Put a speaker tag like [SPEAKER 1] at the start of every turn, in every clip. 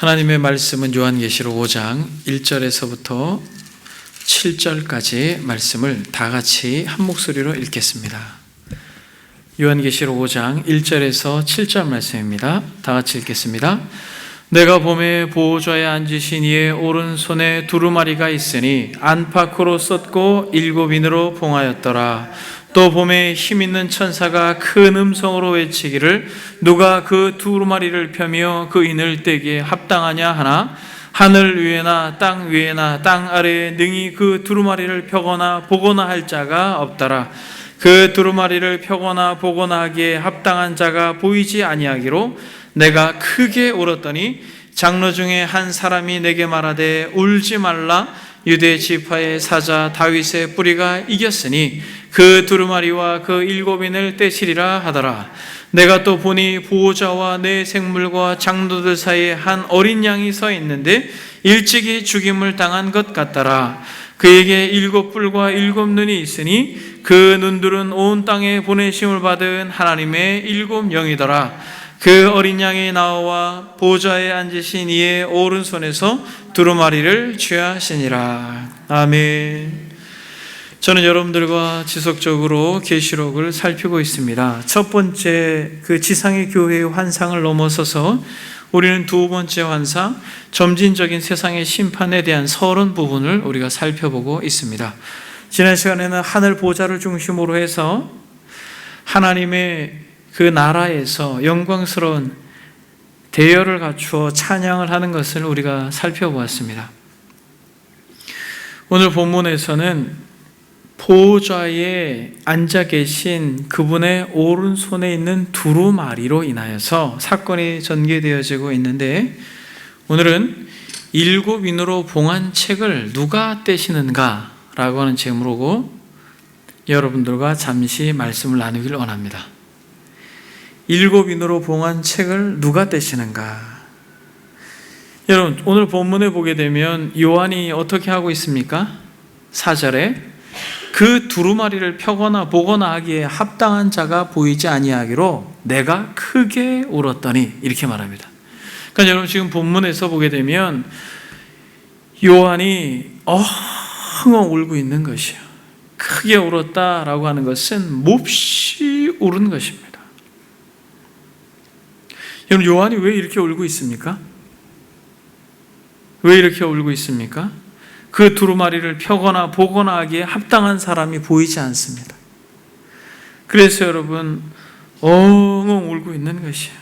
[SPEAKER 1] 하나님의 말씀은 요한계시록 5장 1절에서부터 7절까지 말씀을 다 같이 한 목소리로 읽겠습니다. 요한계시록 5장 1절에서 7절 말씀입니다. 다 같이 읽겠습니다. 내가 봄에 보호자에 앉으신 이의 오른손에 두루마리가 있으니 안팎으로 썼고 7인으로 봉하였더라. 또 봄에 힘있는 천사가 큰 음성으로 외치기를 누가 그 두루마리를 펴며 그 인을 떼기에 합당하냐 하나 하늘 위에나 땅 위에나 땅 아래에 능히 그 두루마리를 펴거나 보거나 할 자가 없더라. 그 두루마리를 펴거나 보거나 하기에 합당한 자가 보이지 아니하기로 내가 크게 울었더니 장로 중에 한 사람이 내게 말하되 울지 말라. 유대 지파의 사자 다윗의 뿌리가 이겼으니 그 두루마리와 그 7인을 떼시리라 하더라. 내가 또 보니 보호자와 내 생물과 장로들 사이에 한 어린 양이 서 있는데 일찍이 죽임을 당한 것 같더라. 그에게 7뿔과 7눈이 있으니 그 눈들은 온 땅에 보내심을 받은 하나님의 7영이더라. 그 어린 양이 나와 보좌에 앉으신 이의 오른손에서 두루마리를 취하시니라. 아멘. 저는 여러분들과 지속적으로 계시록을 살피고 있습니다. 첫 번째 그 지상의 교회의 환상을 넘어서서 우리는 두 번째 환상, 점진적인 세상의 심판에 대한 서론 부분을 우리가 살펴보고 있습니다. 지난 시간에는 하늘 보좌를 중심으로 해서 하나님의 그 나라에서 영광스러운 대열을 갖추어 찬양을 하는 것을 우리가 살펴보았습니다. 오늘 본문에서는 보호자에 앉아 계신 그분의 오른손에 있는 두루마리로 인하여서 사건이 전개되어지고 있는데, 오늘은 7인으로 봉한 책을 누가 떼시는가 라고 하는 제목으로 여러분들과 잠시 말씀을 나누기를 원합니다. 7인으로 봉한 책을 누가 떼시는가? 여러분, 오늘 본문에 보게 되면 요한이 어떻게 하고 있습니까? 4절에 그 두루마리를 펴거나 보거나 하기에 합당한 자가 보이지 아니하기로 내가 크게 울었더니, 이렇게 말합니다. 그러니까 여러분, 지금 본문에서 보게 되면 요한이 엉엉 울고 있는 것이에요. 크게 울었다라고 하는 것은 몹시 울은 것입니다. 여러분, 요한이 왜 이렇게 울고 있습니까? 왜 이렇게 울고 있습니까? 그 두루마리를 펴거나 보거나 하기에 합당한 사람이 보이지 않습니다. 그래서 여러분, 엉엉 울고 있는 것이에요.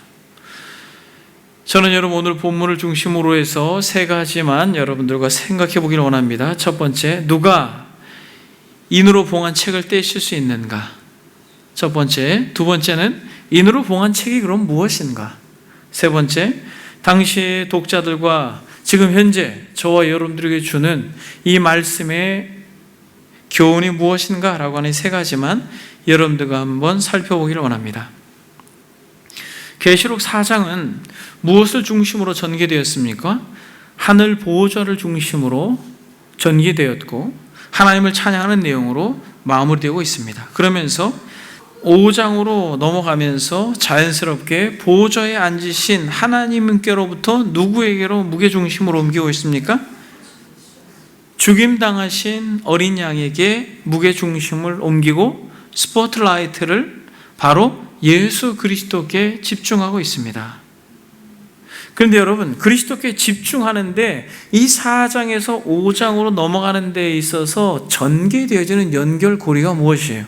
[SPEAKER 1] 저는 여러분, 오늘 본문을 중심으로 해서 세 가지만 여러분들과 생각해 보기를 원합니다. 첫 번째, 누가 인으로 봉한 책을 떼실 수 있는가? 첫 번째. 두 번째는 인으로 봉한 책이 그럼 무엇인가? 세 번째, 당시의 독자들과 지금 현재 저와 여러분들에게 주는 이 말씀의 교훈이 무엇인가 라고 하는 세 가지만 여러분들과 한번 살펴보기를 원합니다. 계시록 4장은 무엇을 중심으로 전개되었습니까? 하늘 보호자를 중심으로 전개되었고 하나님을 찬양하는 내용으로 마무리되고 있습니다. 그러면서 5장으로 넘어가면서 자연스럽게 보호자에 앉으신 하나님께로부터 누구에게로 무게중심으로 옮기고 있습니까? 죽임당하신 어린 양에게 무게중심을 옮기고 스포트라이트를 바로 예수 그리스도께 집중하고 있습니다. 그런데 여러분, 그리스도께 집중하는데 이 4장에서 5장으로 넘어가는 데 있어서 전개되어지는 연결고리가 무엇이에요?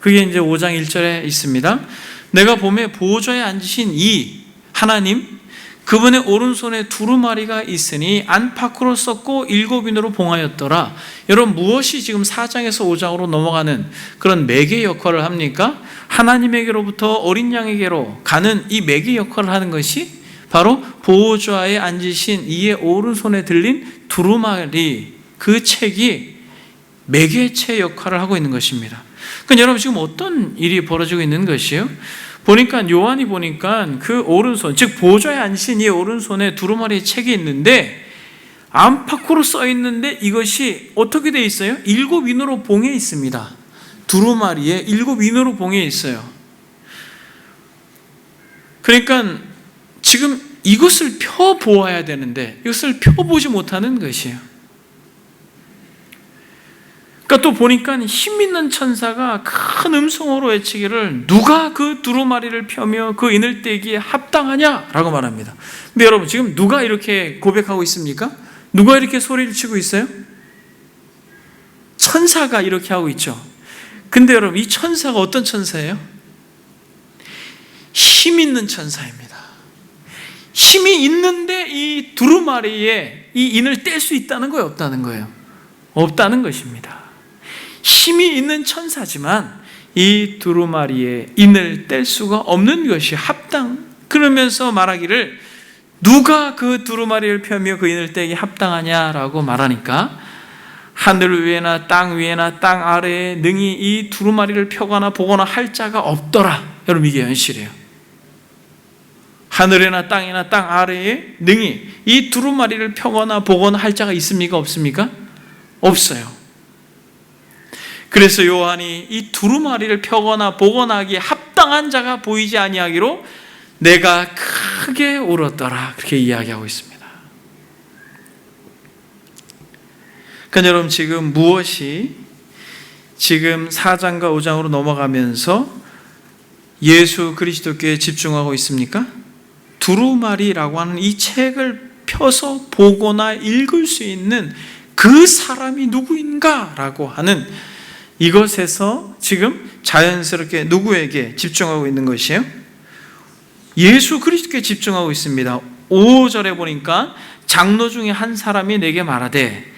[SPEAKER 1] 그게 이제 5장 1절에 있습니다. 내가 봄에 보호자에 앉으신 이 하나님, 그분의 오른손에 두루마리가 있으니 안팎으로 썼고 7인으로 봉하였더라. 여러분, 무엇이 지금 4장에서 5장으로 넘어가는 그런 매개 역할을 합니까? 하나님에게로부터 어린 양에게로 가는 이 매개 역할을 하는 것이 바로 보호자에 앉으신 이의 오른손에 들린 두루마리, 그 책이 매개체 역할을 하고 있는 것입니다. 그러니까 여러분, 지금 어떤 일이 벌어지고 있는 것이에요? 보니까 요한이 보니까 그 오른손, 즉 보좌에 앉으신 이 오른손에 두루마리의 책이 있는데 안팎으로 써 있는데 이것이 어떻게 되어 있어요? 7인으로 봉해 있습니다. 두루마리에 7인으로 봉해 있어요. 그러니까 지금 이것을 펴보아야 되는데 이것을 펴보지 못하는 것이에요. 그러니까 또 보니까 힘 있는 천사가 큰 음성으로 외치기를 누가 그 두루마리를 펴며 그 인을 떼기에 합당하냐라고 말합니다. 근데 여러분 지금 누가 이렇게 고백하고 있습니까? 누가 이렇게 소리를 치고 있어요? 천사가 이렇게 하고 있죠. 근데 여러분 이 천사가 어떤 천사예요? 힘 있는 천사입니다. 힘이 있는데 이 두루마리에 이 인을 뗄 수 있다는 거예요? 없다는 거예요? 없다는 것입니다. 힘이 있는 천사지만 이 두루마리에 인을 뗄 수가 없는 것이 합당. 그러면서 말하기를 누가 그 두루마리를 펴며 그 인을 떼기 합당하냐라고 말하니까 하늘 위에나 땅 위에나 땅 아래에 능히 이 두루마리를 펴거나 보거나 할 자가 없더라. 여러분 이게 현실이에요. 하늘이나 땅이나 땅 아래에 능히 이 두루마리를 펴거나 보거나 할 자가 있습니까? 없습니까? 없어요. 그래서 요한이 이 두루마리를 펴거나 보거나 하기에 합당한 자가 보이지 아니하기로 내가 크게 울었더라. 그렇게 이야기하고 있습니다. 그러니까 여러분 지금 무엇이 지금 4장과 5장으로 넘어가면서 예수 그리스도께 집중하고 있습니까? 두루마리라고 하는 이 책을 펴서 보거나 읽을 수 있는 그 사람이 누구인가라고 하는 이것에서 지금 자연스럽게 누구에게 집중하고 있는 것이에요? 예수 그리스도께 집중하고 있습니다. 5절에 보니까 장로 중에 한 사람이 내게 말하되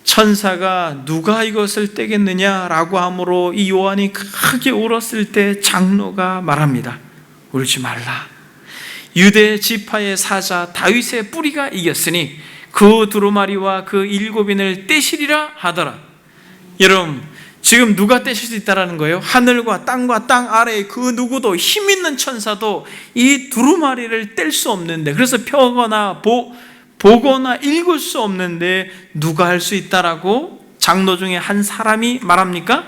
[SPEAKER 1] 천사가 누가 이것을 떼겠느냐라고 하므로 이 요한이 크게 울었을 때 장로가 말합니다. 울지 말라. 유대 지파의 사자 다윗의 뿌리가 이겼으니 그 두루마리와 그 7인을 떼시리라 하더라. 여러분 지금 누가 떼실 수 있다는 거예요? 하늘과 땅 아래에 그 누구도 힘 있는 천사도 이 두루마리를 뗄 수 없는데, 그래서 펴거나 보거나 읽을 수 없는데 누가 할 수 있다라고 장로 중에 한 사람이 말합니까?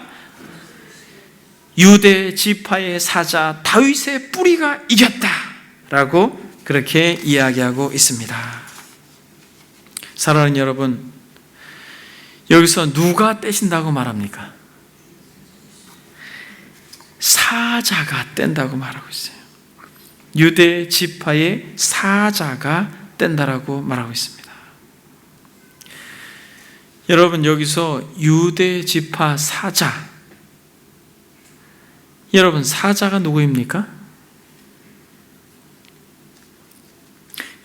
[SPEAKER 1] 유대 지파의 사자 다윗의 뿌리가 이겼다라고 그렇게 이야기하고 있습니다. 사랑하는 여러분, 여기서 누가 떼신다고 말합니까? 사자가 뗀다고 말하고 있어요. 유대 지파의 사자가 뗀다라고 말하고 있습니다. 여러분 여기서 유대 지파 사자, 여러분 사자가 누구입니까?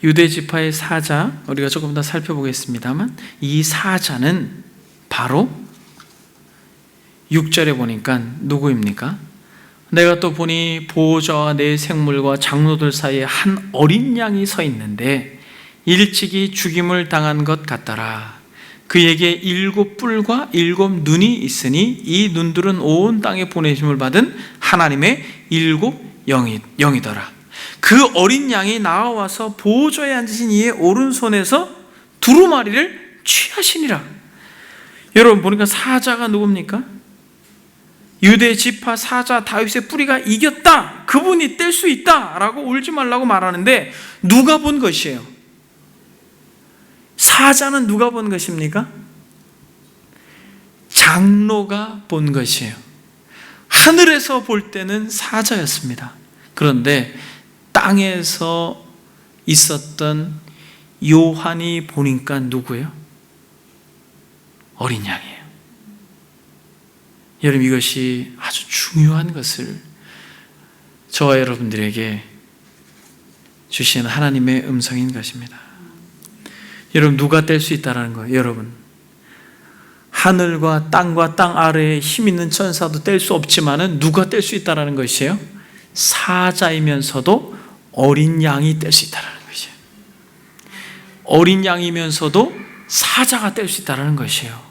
[SPEAKER 1] 유대 지파의 사자, 우리가 조금 더 살펴보겠습니다만 이 사자는 바로 6절에 보니까 누구입니까? 내가 또 보니 보호자와 네 생물과 장로들 사이에 한 어린 양이 서 있는데 일찍이 죽임을 당한 것 같더라. 그에게 7뿔과 7눈이 있으니 이 눈들은 온 땅에 보내심을 받은 하나님의 7영이더라. 그 어린 양이 나와서 보호자에 앉으신 이의 오른손에서 두루마리를 취하시니라. 여러분 보니까 사자가 누굽니까? 유대 지파 사자 다윗의 뿌리가 이겼다, 그분이 뗄 수 있다 라고 울지 말라고 말하는데 누가 본 것이에요? 사자는 누가 본 것입니까? 장로가 본 것이에요. 하늘에서 볼 때는 사자였습니다. 그런데 땅에서 있었던 요한이 보니까 누구예요? 어린 양이에요. 여러분 이것이 아주 중요한 것을 저와 여러분들에게 주시는 하나님의 음성인 것입니다. 여러분 누가 뗄 수 있다는 거예요? 여러분 하늘과 땅 아래에 힘 있는 천사도 뗄 수 없지만은 누가 뗄 수 있다는 것이에요? 사자이면서도 어린 양이 뗄 수 있다는 것이에요. 어린 양이면서도 사자가 뗄 수 있다는 것이에요.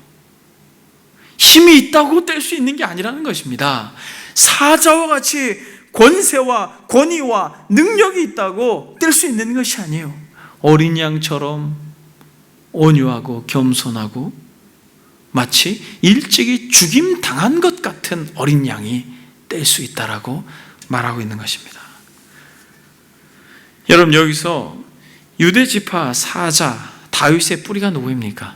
[SPEAKER 1] 힘이 있다고 뗄 수 있는 게 아니라는 것입니다. 사자와 같이 권세와 권위와 능력이 있다고 뗄 수 있는 것이 아니에요. 어린 양처럼 온유하고 겸손하고 마치 일찍이 죽임 당한 것 같은 어린 양이 뗄 수 있다라고 말하고 있는 것입니다. 여러분, 여기서 유대 지파 사자 다윗의 뿌리가 누구입니까?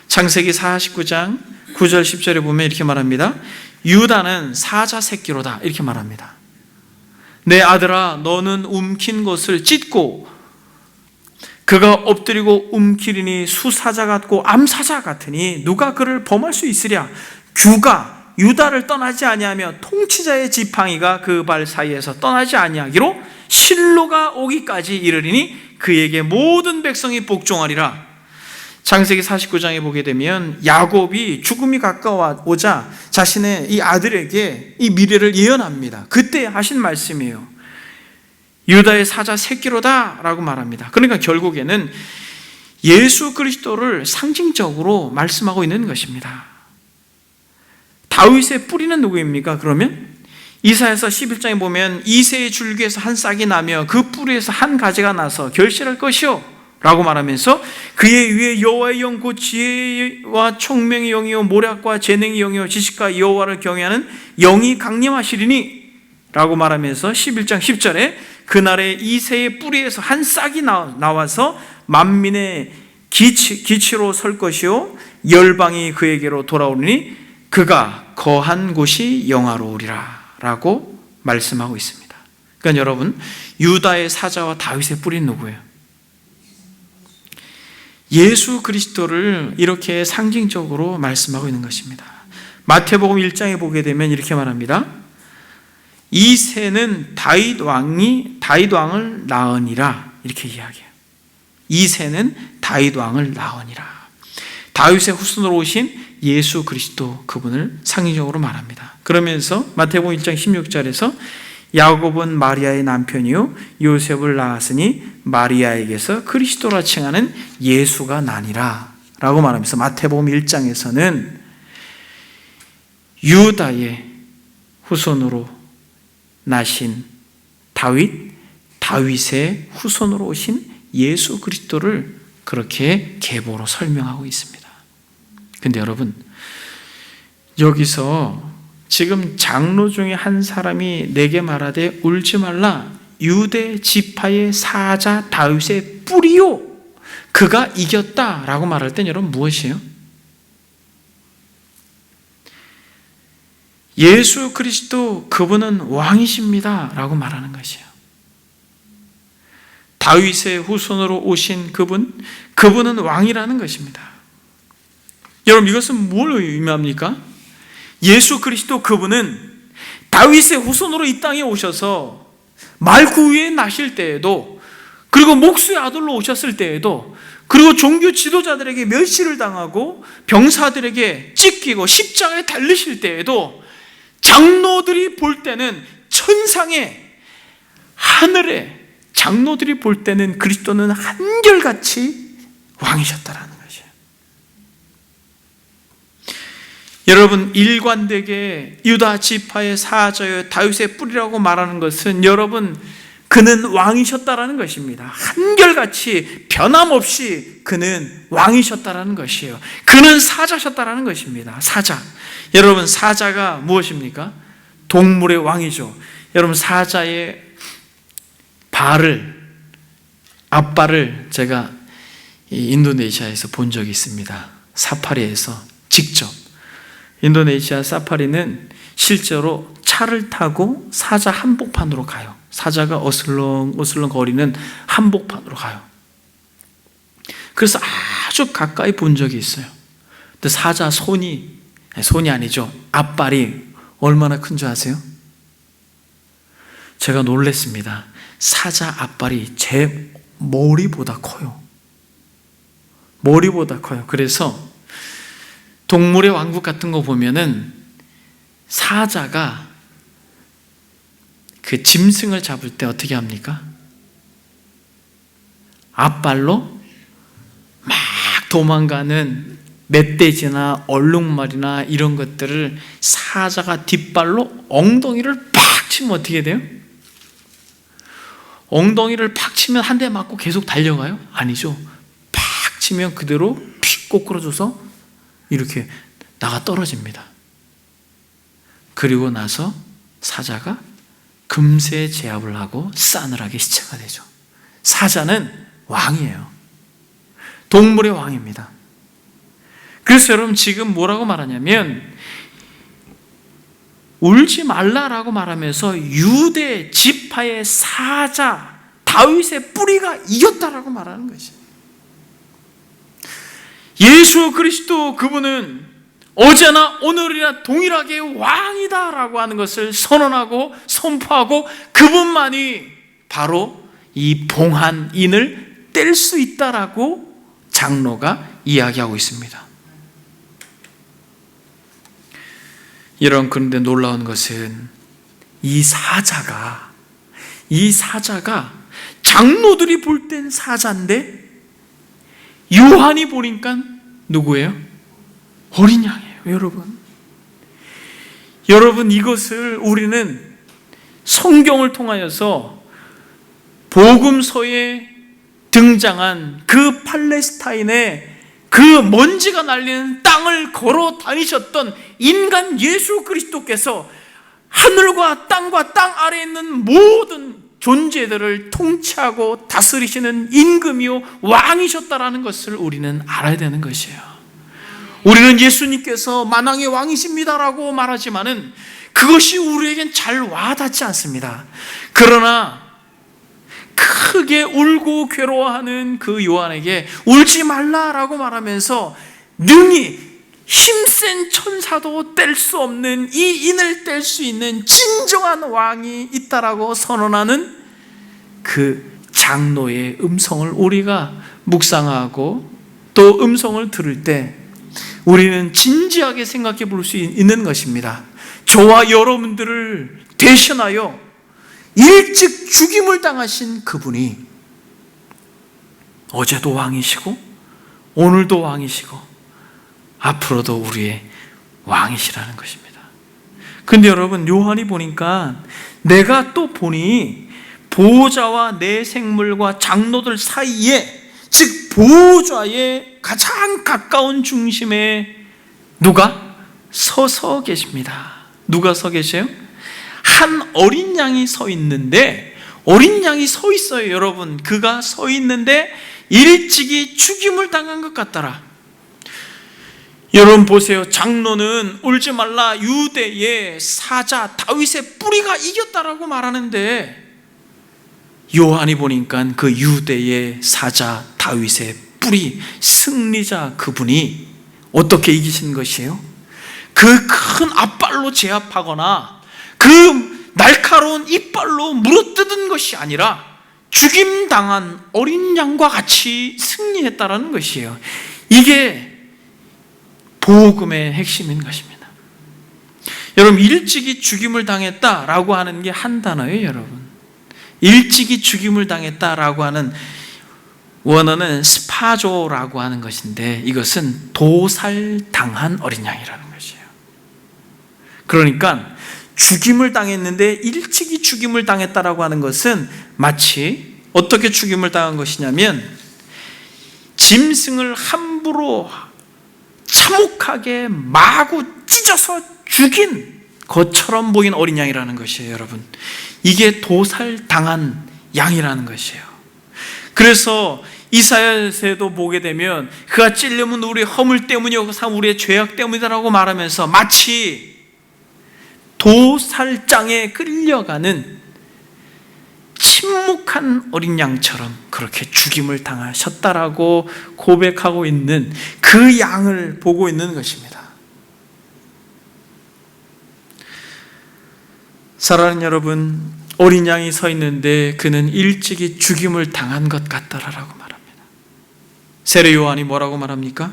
[SPEAKER 1] 창세기 49장 9절 10절에 보면 이렇게 말합니다. 유다는 사자 새끼로다, 이렇게 말합니다. 내 아들아, 너는 움킨 것을 찢고 그가 엎드리고 움키리니 수사자 같고 암사자 같으니 누가 그를 범할 수 있으랴. 규가 유다를 떠나지 아니하며 통치자의 지팡이가 그 발 사이에서 떠나지 아니하기로 실로가 오기까지 이르리니 그에게 모든 백성이 복종하리라. 창세기 49장에 보게 되면 야곱이 죽음이 가까워오자 자신의 이 아들에게 이 미래를 예언합니다. 그때 하신 말씀이에요. 유다의 사자 새끼로다 라고 말합니다. 그러니까 결국에는 예수 그리스도를 상징적으로 말씀하고 있는 것입니다. 다윗의 뿌리는 누구입니까? 그러면 이사야서 11장에 보면 이새의 줄기에서 한 싹이 나며 그 뿌리에서 한 가지가 나서 결실할 것이요 라고 말하면서 그의 위에 여호와의 영 곧 지혜와 총명의 영이요 모략과 재능의 영이요 지식과 여호와를 경외하는 영이 강림하시리니 라고 말하면서 11장 10절에 그날에 이새의 뿌리에서 한 싹이 나와서 만민의 기치로 설 것이요 열방이 그에게로 돌아오리니 그가 거한 곳이 영화로우리라 라고 말씀하고 있습니다. 그러니까 여러분, 유다의 사자와 다윗의 뿌리는 누구예요? 예수 그리스도를 이렇게 상징적으로 말씀하고 있는 것입니다. 마태복음 1장에 보게 되면 이렇게 말합니다. 이새는 다윗 왕을 낳으니라, 이렇게 이야기해요. 이새는 다윗 왕을 낳으니라. 다윗의 후손으로 오신 예수 그리스도, 그분을 상징적으로 말합니다. 그러면서 마태복음 1장 16절에서 야곱은 마리아의 남편이요 요셉을 낳았으니 마리아에게서 그리스도라 칭하는 예수가 나니라 라고 말하면서 마태복음 1장에서는 유다의 후손으로 나신 다윗의 후손으로 오신 예수 그리스도를 그렇게 계보로 설명하고 있습니다. 근데 여러분, 여기서 지금 장로 중에 한 사람이 내게 말하되 울지 말라. 유대 지파의 사자 다윗의 뿌리요. 그가 이겼다 라고 말할 땐 여러분 무엇이에요? 예수 그리스도 그분은 왕이십니다 라고 말하는 것이에요. 다윗의 후손으로 오신 그분은 왕이라는 것입니다. 여러분, 이것은 뭘 의미합니까? 예수 그리스도 그분은 다윗의 후손으로 이 땅에 오셔서 말구 위에 나실 때에도, 그리고 목수의 아들로 오셨을 때에도, 그리고 종교 지도자들에게 멸시를 당하고 병사들에게 찢기고 십자가에 달리실 때에도 장로들이 볼 때는, 천상에 하늘에 장로들이 볼 때는 그리스도는 한결같이 왕이셨다라는 것이에요. 여러분, 일관되게 유다 지파의 사자여 다윗의 뿌리라고 말하는 것은 여러분, 그는 왕이셨다라는 것입니다. 한결같이 변함없이 그는 왕이셨다라는 것이에요. 그는 사자셨다라는 것입니다. 사자. 여러분, 사자가 무엇입니까? 동물의 왕이죠. 여러분, 사자의 앞발을 제가 인도네시아에서 본 적이 있습니다. 사파리에서 직접. 인도네시아 사파리는 실제로 차를 타고 사자 한복판으로 가요. 사자가 어슬렁어슬렁 거리는 한복판으로 가요. 그래서 아주 가까이 본 적이 있어요. 근데 사자 손이 아니죠. 앞발이 얼마나 큰 줄 아세요? 제가 놀랐습니다. 사자 앞발이 제 머리보다 커요. 머리보다 커요. 그래서 동물의 왕국 같은 거 보면은 사자가 그 짐승을 잡을 때 어떻게 합니까? 앞발로 막 도망가는 멧돼지나 얼룩말이나 이런 것들을 사자가 뒷발로 엉덩이를 팍 치면 어떻게 돼요? 엉덩이를 팍 치면 한 대 맞고 계속 달려가요? 아니죠. 팍 치면 그대로 픽 꼬꾸라져서 이렇게 나가 떨어집니다. 그리고 나서 사자가 금세 제압을 하고 싸늘하게 시체가 되죠. 사자는 왕이에요. 동물의 왕입니다. 그래서 여러분 지금 뭐라고 말하냐면 울지 말라라고 말하면서 유대 지파의 사자 다윗의 뿌리가 이겼다라고 말하는 것이에요. 예수 그리스도 그분은 어제나 오늘이나 동일하게 왕이다라고 하는 것을 선언하고 선포하고 그분만이 바로 이 봉한 인을 뗄 수 있다라고 장로가 이야기하고 있습니다. 이런 그런데 놀라운 것은 이 사자가 장로들이 볼 땐 사자인데 요한이 보니까 누구예요? 어린 양이에요. 여러분 이것을 우리는 성경을 통하여서 복음서에 등장한 그 팔레스타인의 그 먼지가 날리는 땅을 걸어 다니셨던 인간 예수 그리스도께서 하늘과 땅과 땅 아래에 있는 모든 존재들을 통치하고 다스리시는 임금이요 왕이셨다라는 것을 우리는 알아야 되는 것이에요. 우리는 예수님께서 만왕의 왕이십니다라고 말하지만은 그것이 우리에겐 잘 와닿지 않습니다. 그러나 크게 울고 괴로워하는 그 요한에게 울지 말라라고 말하면서 능히 힘센 천사도 뗄 수 없는 이 인을 뗄 수 있는 진정한 왕이 있다라고 선언하는 그 장로의 음성을 우리가 묵상하고 또 음성을 들을 때 우리는 진지하게 생각해 볼 수 있는 것입니다. 저와 여러분들을 대신하여 일찍 죽임을 당하신 그분이 어제도 왕이시고 오늘도 왕이시고 앞으로도 우리의 왕이시라는 것입니다. 근데 여러분 요한이 보니까 내가 또 보니 보호자와 내 생물과 장로들 사이에 즉 보호자의 가장 가까운 중심에 누가 서서 계십니다. 누가 서 계세요? 한 어린 양이 서 있는데 어린 양이 서 있어요. 여러분 그가 서 있는데 일찍이 죽임을 당한 것 같더라. 여러분 보세요. 장로는 울지 말라 유대의 사자 다윗의 뿌리가 이겼다라고 말하는데 요한이 보니까 그 유대의 사자 다윗의 뿌리 승리자 그분이 어떻게 이기신 것이에요? 그 큰 앞발로 제압하거나 그 날카로운 이빨로 물어뜯은 것이 아니라 죽임당한 어린 양과 같이 승리했다라는 것이에요. 이게 복음의 핵심인 것입니다. 여러분 일찍이 죽임을 당했다라고 하는 게 한 단어예요. 여러분 일찍이 죽임을 당했다라고 하는 원어는 스파조라고 하는 것인데 이것은 도살당한 어린 양이라는 것이에요. 그러니까 죽임을 당했는데 일찍이 죽임을 당했다라고 하는 것은 마치 어떻게 죽임을 당한 것이냐면 짐승을 함부로 참혹하게 마구 찢어서 죽인 것처럼 보인 어린 양이라는 것이에요. 여러분 이게 도살당한 양이라는 것이에요. 그래서 이사야서에도 보게 되면 그가 찔림은 우리의 허물 때문이요 우리의 죄악 때문이다라고 말하면서 마치 도살장에 끌려가는 침묵한 어린 양처럼 그렇게 죽임을 당하셨다라고 고백하고 있는 그 양을 보고 있는 것입니다. 사랑하는 여러분, 어린 양이 서 있는데 그는 일찍이 죽임을 당한 것 같다라고 말합니다. 세례 요한이 뭐라고 말합니까?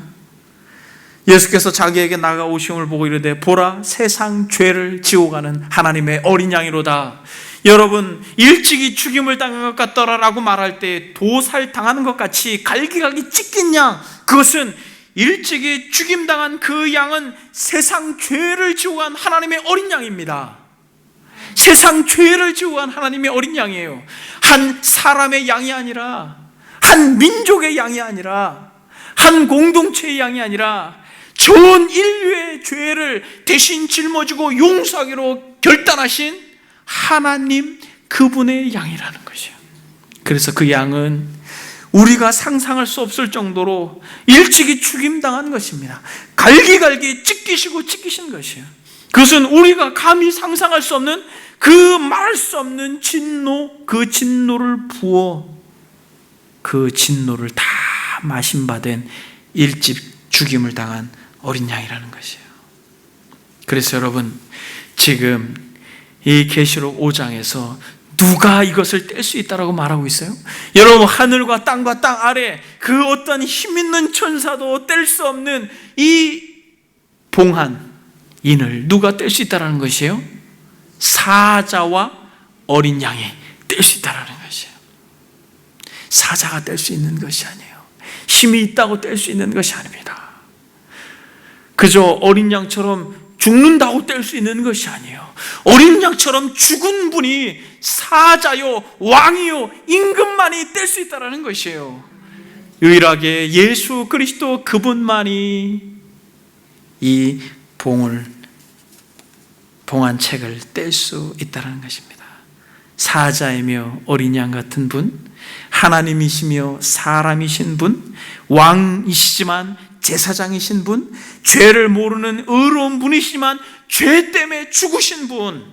[SPEAKER 1] 예수께서 자기에게 나아오심을 보고 이르되 보라 세상 죄를 지워가는 하나님의 어린 양이로다. 여러분 일찍이 죽임을 당한 것 같더라라고 말할 때 도살당하는 것 같이 갈기갈기 찢긴 양, 그것은 일찍이 죽임당한 그 양은 세상 죄를 지워간 하나님의 어린 양입니다. 세상 죄를 지워간 하나님의 어린 양이에요. 한 사람의 양이 아니라, 한 민족의 양이 아니라, 한 공동체의 양이 아니라 전 인류의 죄를 대신 짊어지고 용서하기로 결단하신 하나님 그분의 양이라는 것이에요. 그래서 그 양은 우리가 상상할 수 없을 정도로 일찍이 죽임당한 것입니다. 갈기갈기 찢기신 것이에요. 그것은 우리가 감히 상상할 수 없는 그 말할 수 없는 진노, 그 진노를 부어 그 진노를 다 마심받은 일찍 죽임을 당한 어린 양이라는 것이에요. 그래서 여러분, 지금 이 계시록 5장에서 누가 이것을 뗄 수 있다라고 말하고 있어요? 여러분, 하늘과 땅 아래 그 어떤 힘 있는 천사도 뗄 수 없는 이 봉한 인을 누가 뗄 수 있다라는 것이에요? 사자와 어린 양이 뗄 수 있다라는 것이에요. 사자가 뗄 수 있는 것이 아니에요. 힘이 있다고 뗄 수 있는 것이 아닙니다. 그저 어린 양처럼 죽는다고 뗄 수 있는 것이 아니에요. 어린 양처럼 죽은 분이 사자요, 왕이요, 임금만이 뗄 수 있다는 것이에요. 유일하게 예수 그리스도 그분만이 이 봉한 책을 뗄 수 있다는 것입니다. 사자이며 어린 양 같은 분, 하나님이시며 사람이신 분, 왕이시지만 제사장이신 분, 죄를 모르는 의로운 분이시지만 죄 때문에 죽으신 분,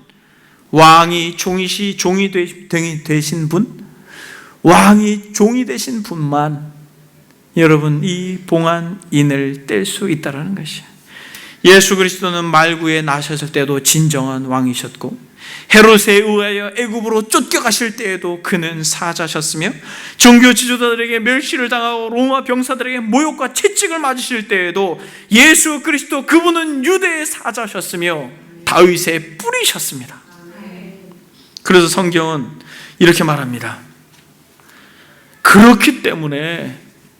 [SPEAKER 1] 왕이 종이 되신 분, 왕이 종이 되신 분만 여러분 이 봉한 인을 뗄 수 있다는 것이에요. 예수 그리스도는 말구에 나셨을 때도 진정한 왕이셨고, 헤롯에 의하여 애굽으로 쫓겨가실 때에도 그는 사자셨으며, 종교 지도자들에게 멸시를 당하고 로마 병사들에게 모욕과 채찍을 맞으실 때에도 예수 그리스도 그분은 유대의 사자셨으며 다윗의 뿌리셨습니다. 그래서 성경은 이렇게 말합니다. 그렇기 때문에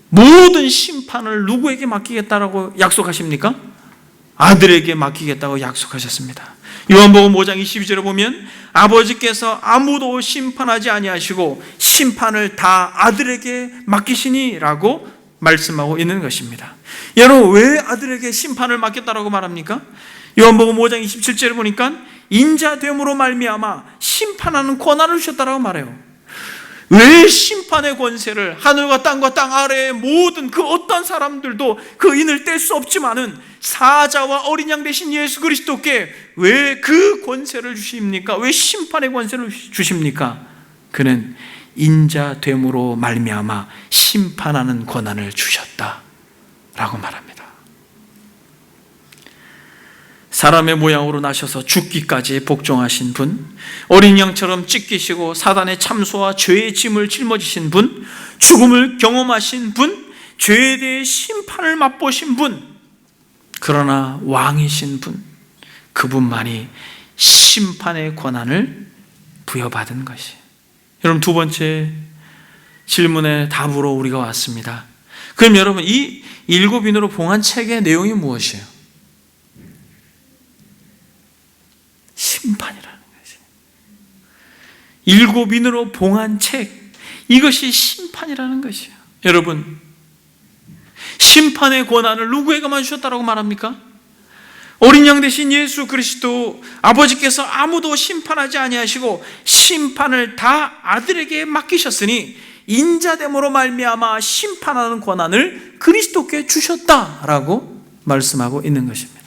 [SPEAKER 1] 모든 심판을 누구에게 맡기겠다라고 약속하십니까? 아들에게 맡기겠다고 약속하셨습니다. 요한복음 5장 22절에 보면 아버지께서 아무도 심판하지 아니하시고 심판을 다 아들에게 맡기시니 라고 말씀하고 있는 것입니다. 여러분, 왜 아들에게 심판을 맡겼다라고 말합니까? 요한복음 5장 27절에 보니까 인자됨으로 말미암아 심판하는 권한을 주셨다라고 말해요. 왜 심판의 권세를, 하늘과 땅 아래의 모든 그 어떤 사람들도 그 인을 뗄 수 없지만은 사자와 어린 양 대신 예수 그리스도께 왜 그 권세를 주십니까? 왜 심판의 권세를 주십니까? 그는 인자됨으로 말미암아 심판하는 권한을 주셨다라고 말합니다. 사람의 모양으로 나셔서 죽기까지 복종하신 분, 어린 양처럼 찢기시고 사단의 참소와 죄의 짐을 짊어지신 분, 죽음을 경험하신 분, 죄에 대해 심판을 맛보신 분, 그러나 왕이신 분, 그분만이 심판의 권한을 부여받은 것이에요. 여러분, 두 번째 질문의 답으로 우리가 왔습니다. 그럼 여러분, 이 일곱 인으로 봉한 책의 내용이 무엇이에요? 심판이라는 것이에요. 일곱 인으로 봉한 책, 이것이 심판이라는 것이에요. 여러분, 심판의 권한을 누구에게만 주셨다고 말합니까? 어린 양 대신 예수 그리스도, 아버지께서 아무도 심판하지 아니하시고 심판을 다 아들에게 맡기셨으니 인자됨으로 말미암아 심판하는 권한을 그리스도께 주셨다라고 말씀하고 있는 것입니다.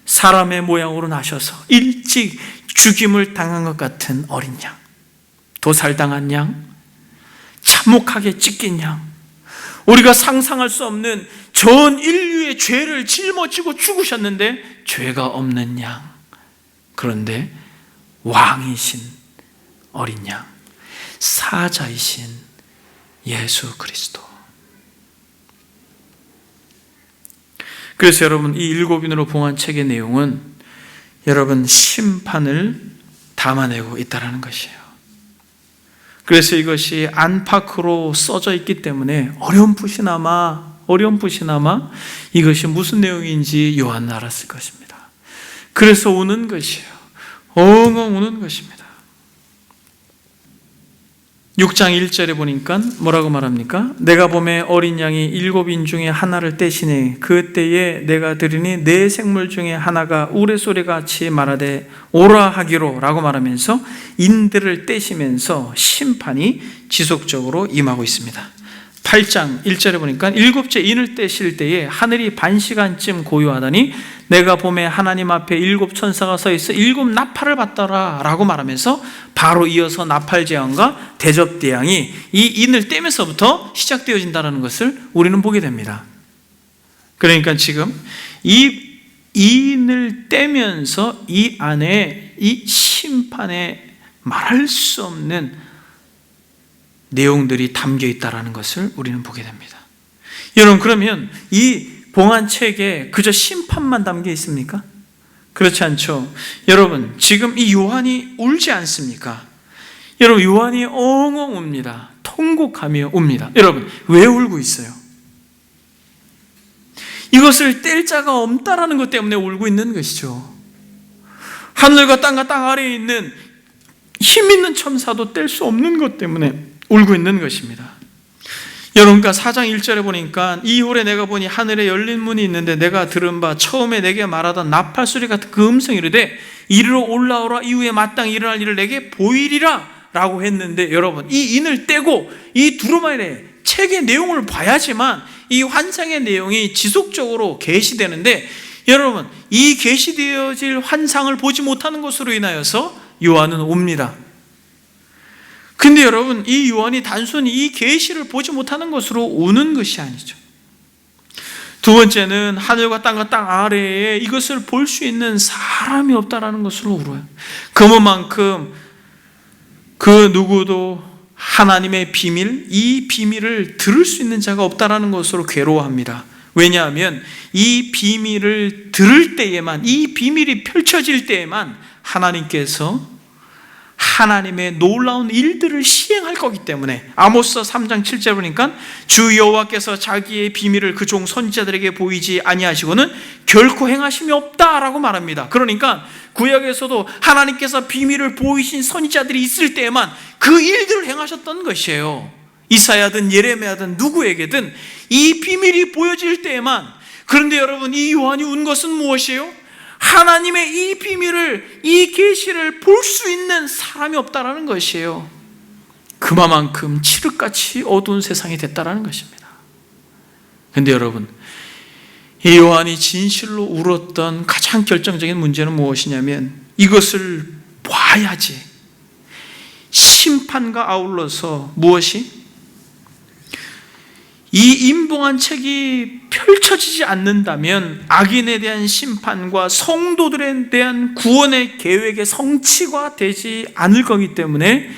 [SPEAKER 1] 사람의 모양으로 나셔서 일찍 죽임을 당한 것 같은 어린 양, 도살당한 양, 참혹하게 찢긴 양, 우리가 상상할 수 없는 전 인류의 죄를 짊어지고 죽으셨는데 죄가 없는 양, 그런데 왕이신 어린 양, 사자이신 예수 그리스도. 그래서 여러분, 이 일곱 인으로 봉한 책의 내용은 여러분 심판을 담아내고 있다는 것이에요. 그래서 이것이 안팎으로 써져 있기 때문에 어렴풋이나마 이것이 무슨 내용인지 요한은 알았을 것입니다. 그래서 우는 것이에요. 엉엉 우는 것입니다. 6장 1절에 보니까 뭐라고 말합니까? 내가 보매 어린 양이 7인 중에 하나를 떼시니 그때에 내가 들으니 네 생물 중에 하나가 우레소리같이 말하되 오라 하기로 라고 말하면서 인들을 떼시면서 심판이 지속적으로 임하고 있습니다. 8장 1절에 보니까 7째 인을 떼실 때에 하늘이 반시간쯤 고요하더니 내가 보매 하나님 앞에 7 천사가 서 있어 7 나팔을 받더라 라고 말하면서 바로 이어서 나팔재앙과 대접대왕이 이 인을 떼면서부터 시작되어진다는 것을 우리는 보게 됩니다. 그러니까 지금 이 인을 떼면서 이 안에 이 심판에 말할 수 없는 내용들이 담겨 있다는 것을 우리는 보게 됩니다. 여러분, 그러면 이 봉안책에 그저 심판만 담겨 있습니까? 그렇지 않죠. 여러분, 지금 이 요한이 울지 않습니까? 여러분, 요한이 엉엉 웁니다. 통곡하며 웁니다. 여러분, 왜 울고 있어요? 이것을 뗄 자가 없다라는 것 때문에 울고 있는 것이죠. 하늘과 땅과 땅 아래에 있는 힘 있는 천사도 뗄 수 없는 것 때문에 울고 있는 것입니다. 여러분, 4장 1절에 보니까 이후에 내가 보니 하늘에 열린 문이 있는데 내가 들은 바 처음에 내게 말하던 나팔 소리 같은 그 음성이 이르되 이리로 올라오라, 이후에 마땅히 일어날 일을 내게 보이리라 라고 했는데, 여러분, 이 인을 떼고 이 두루마리의 책의 내용을 봐야지만 이 환상의 내용이 지속적으로 계시되는데, 여러분, 이 계시되어질 환상을 보지 못하는 것으로 인하여서 요한은 옵니다. 근데 여러분, 이 요한이 단순히 이 계시를 보지 못하는 것으로 우는 것이 아니죠. 두 번째는 하늘과 땅과 땅 아래에 이것을 볼 수 있는 사람이 없다라는 것으로 울어요. 그만큼 그 누구도 하나님의 비밀, 이 비밀을 들을 수 있는 자가 없다라는 것으로 괴로워합니다. 왜냐하면 이 비밀을 들을 때에만, 이 비밀이 펼쳐질 때에만 하나님께서 하나님의 놀라운 일들을 시행할 거기 때문에, 아모스 3장 7절 보니까 주 여호와께서 자기의 비밀을 그 종 선지자들에게 보이지 아니하시고는 결코 행하심이 없다라고 말합니다. 그러니까 구약에서도 하나님께서 비밀을 보이신 선지자들이 있을 때에만 그 일들을 행하셨던 것이에요. 이사야든 예레미야든 누구에게든 이 비밀이 보여질 때에만. 그런데 여러분, 이 요한이 운 것은 무엇이에요? 하나님의 이 비밀을, 이 계시를 볼 수 있는 사람이 없다라는 것이에요. 그만큼 칠흑같이 어두운 세상이 됐다라는 것입니다. 그런데 여러분, 이 요한이 진실로 울었던 가장 결정적인 문제는 무엇이냐면, 이것을 봐야지 심판과 아울러서 무엇이? 이 임봉한 책이 펼쳐지지 않는다면 악인에 대한 심판과 성도들에 대한 구원의 계획의 성취가 되지 않을 거기 때문에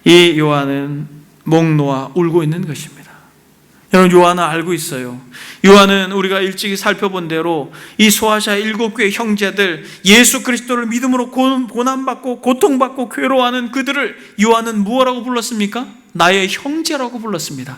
[SPEAKER 1] 이 요한은 목 놓아 울고 있는 것입니다. 여러분, 요한은 알고 있어요. 요한은 우리가 일찍이 살펴본 대로 이 소아시아 7교회 형제들, 예수 그리스도를 믿음으로 고난받고 고통받고 괴로워하는 그들을 요한은 무엇이라고 불렀습니까? 나의 형제라고 불렀습니다.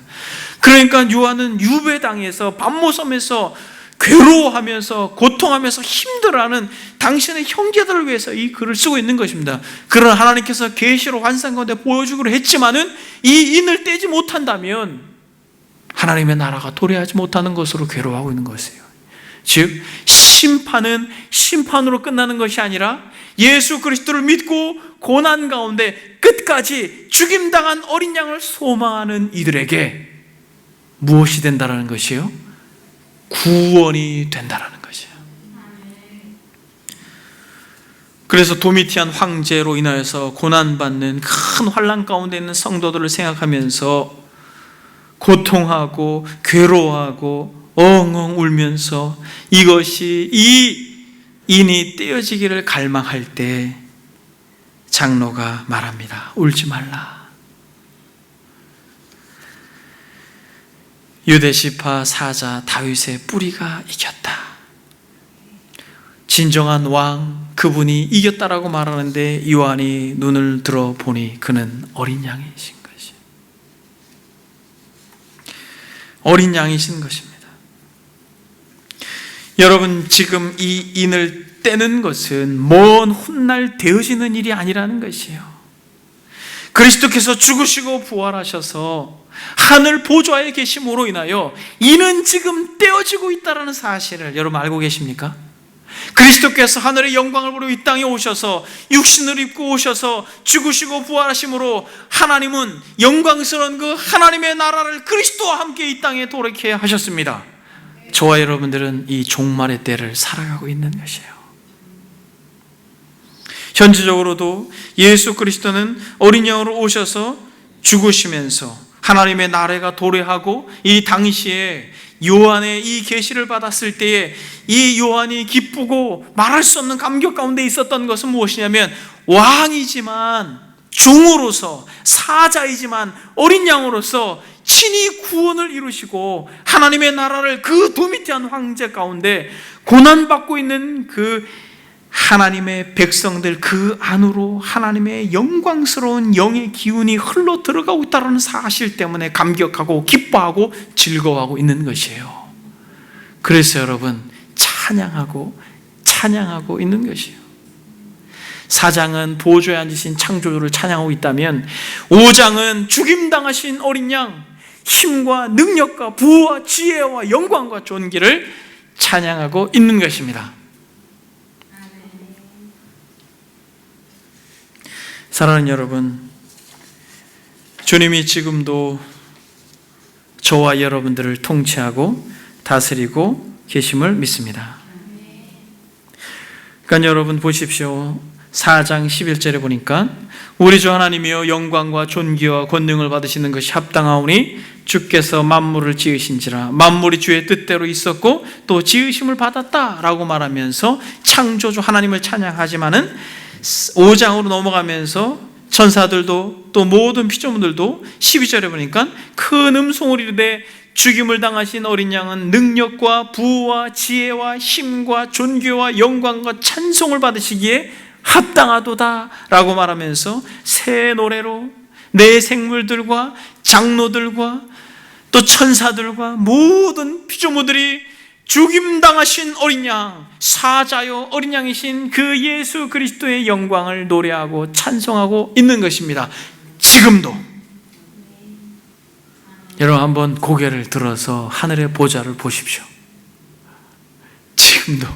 [SPEAKER 1] 그러니까 요한은 유배당에서 밤모섬에서 괴로워하면서 고통하면서 힘들어하는 당신의 형제들을 위해서 이 글을 쓰고 있는 것입니다. 그러나 하나님께서 계시로 환상 가운데 보여주기로 했지만은 이 인을 떼지 못한다면 하나님의 나라가 도래하지 못하는 것으로 괴로워하고 있는 것이에요. 즉, 심판은 심판으로 끝나는 것이 아니라 예수 그리스도를 믿고 고난 가운데 끝까지 죽임당한 어린 양을 소망하는 이들에게 무엇이 된다라는 것이요? 구원이 된다라는 것이에요. 그래서 도미티안 황제로 인하여서 고난받는 큰 환난 가운데 있는 성도들을 생각하면서 고통하고 괴로워하고 엉엉 울면서 이것이 이 인이 떼어지기를 갈망할 때 장로가 말합니다. 울지 말라. 유대시파 사자 다윗의 뿌리가 이겼다. 진정한 왕, 그분이 이겼다라고 말하는데 요한이 눈을 들어 보니 그는 어린 양이신 것이, 어린 양이신 것입니다. 여러분, 지금 이 인을 떼는 것은 먼 훗날 되어지는 일이 아니라는 것이에요. 그리스도께서 죽으시고 부활하셔서 하늘 보좌에 계심으로 인하여 이는 지금 떼어지고 있다는 사실을 여러분 알고 계십니까? 그리스도께서 하늘의 영광을 보려 이 땅에 오셔서 육신을 입고 오셔서 죽으시고 부활하심으로 하나님은 영광스러운 그 하나님의 나라를 그리스도와 함께 이 땅에 돌아오게 하셨습니다. 저와 여러분들은 이 종말의 때를 살아가고 있는 것이에요. 현지적으로도 예수 그리스도는 어린 양으로 오셔서 죽으시면서 하나님의 나라가 도래하고 이 당시에 요한의 이 계시를 받았을 때에 이 요한이 기쁘고 말할 수 없는 감격 가운데 있었던 것은 무엇이냐면 왕이지만 종으로서 사자이지만 어린 양으로서 친히 구원을 이루시고 하나님의 나라를 그 도미티한 황제 가운데 고난받고 있는 그 하나님의 백성들 그 안으로 하나님의 영광스러운 영의 기운이 흘러 들어가고 있다는 사실 때문에 감격하고 기뻐하고 즐거워하고 있는 것이에요. 그래서 여러분 찬양하고 있는 것이에요. 4장은 보좌에 앉으신 창조주를 찬양하고 있다면 5장은 죽임당하신 어린 양 힘과 능력과 부와 지혜와 영광과 존귀를 찬양하고 있는 것입니다. 사랑하는 여러분, 주님이 지금도 저와 여러분들을 통치하고 다스리고 계심을 믿습니다. 그러니까 여러분 보십시오. 4장 11절에 보니까 우리 주 하나님이여 영광과 존귀와 권능을 받으시는 것이 합당하오니 주께서 만물을 지으신지라 만물이 주의 뜻대로 있었고 또 지으심을 받았다라고 말하면서 창조주 하나님을 찬양하지만은 5장으로 넘어가면서 천사들도 또 모든 피조물들도 12절에 보니까 큰 음성을 이르되 죽임을 당하신 어린 양은 능력과 부와 지혜와 힘과 존귀와 영광과 찬송을 받으시기에 합당하도다 라고 말하면서 새 노래로 내 생물들과 장로들과 또 천사들과 모든 피조물들이 죽임당하신 어린 양, 사자요 어린 양이신 그 예수 그리스도의 영광을 노래하고 찬송하고 있는 것입니다. 지금도 여러분 한번 고개를 들어서 하늘의 보좌를 보십시오. 지금도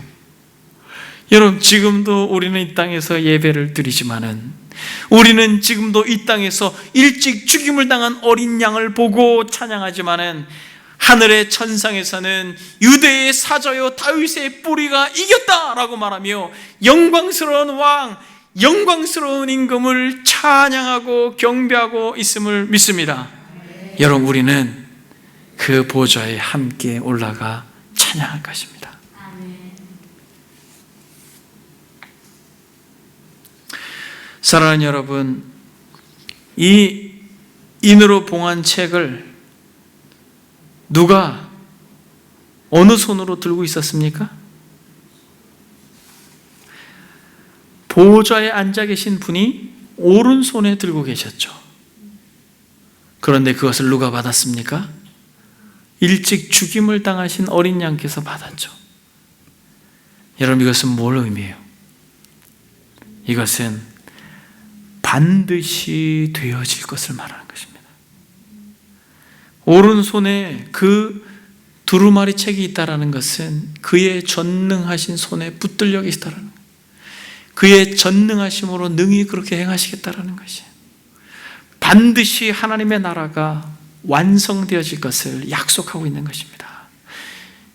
[SPEAKER 1] 여러분 지금도 우리는 이 땅에서 예배를 드리지만은 우리는 지금도 이 땅에서 일찍 죽임을 당한 어린 양을 보고 찬양하지만은 하늘의 천상에서는 유대의 사자요 다윗의 뿌리가 이겼다라고 말하며 영광스러운 왕, 영광스러운 임금을 찬양하고 경배하고 있음을 믿습니다. 여러분 우리는 그 보좌에 함께 올라가 찬양할 것입니다. 사랑하는 여러분, 이 인으로 봉한 책을 누가 어느 손으로 들고 있었습니까? 보좌에 앉아 계신 분이 오른손에 들고 계셨죠. 그런데 그것을 누가 받았습니까? 일찍 죽임을 당하신 어린 양께서 받았죠. 여러분 이것은 뭘 의미해요? 이것은 반드시 되어질 것을 말하는 것입니다. 오른손에 그 두루마리 책이 있다는 것은 그의 전능하신 손에 붙들려 계시다는 거예요. 그의 전능하심으로 능히 그렇게 행하시겠다는 것이에요. 반드시 하나님의 나라가 완성되어질 것을 약속하고 있는 것입니다.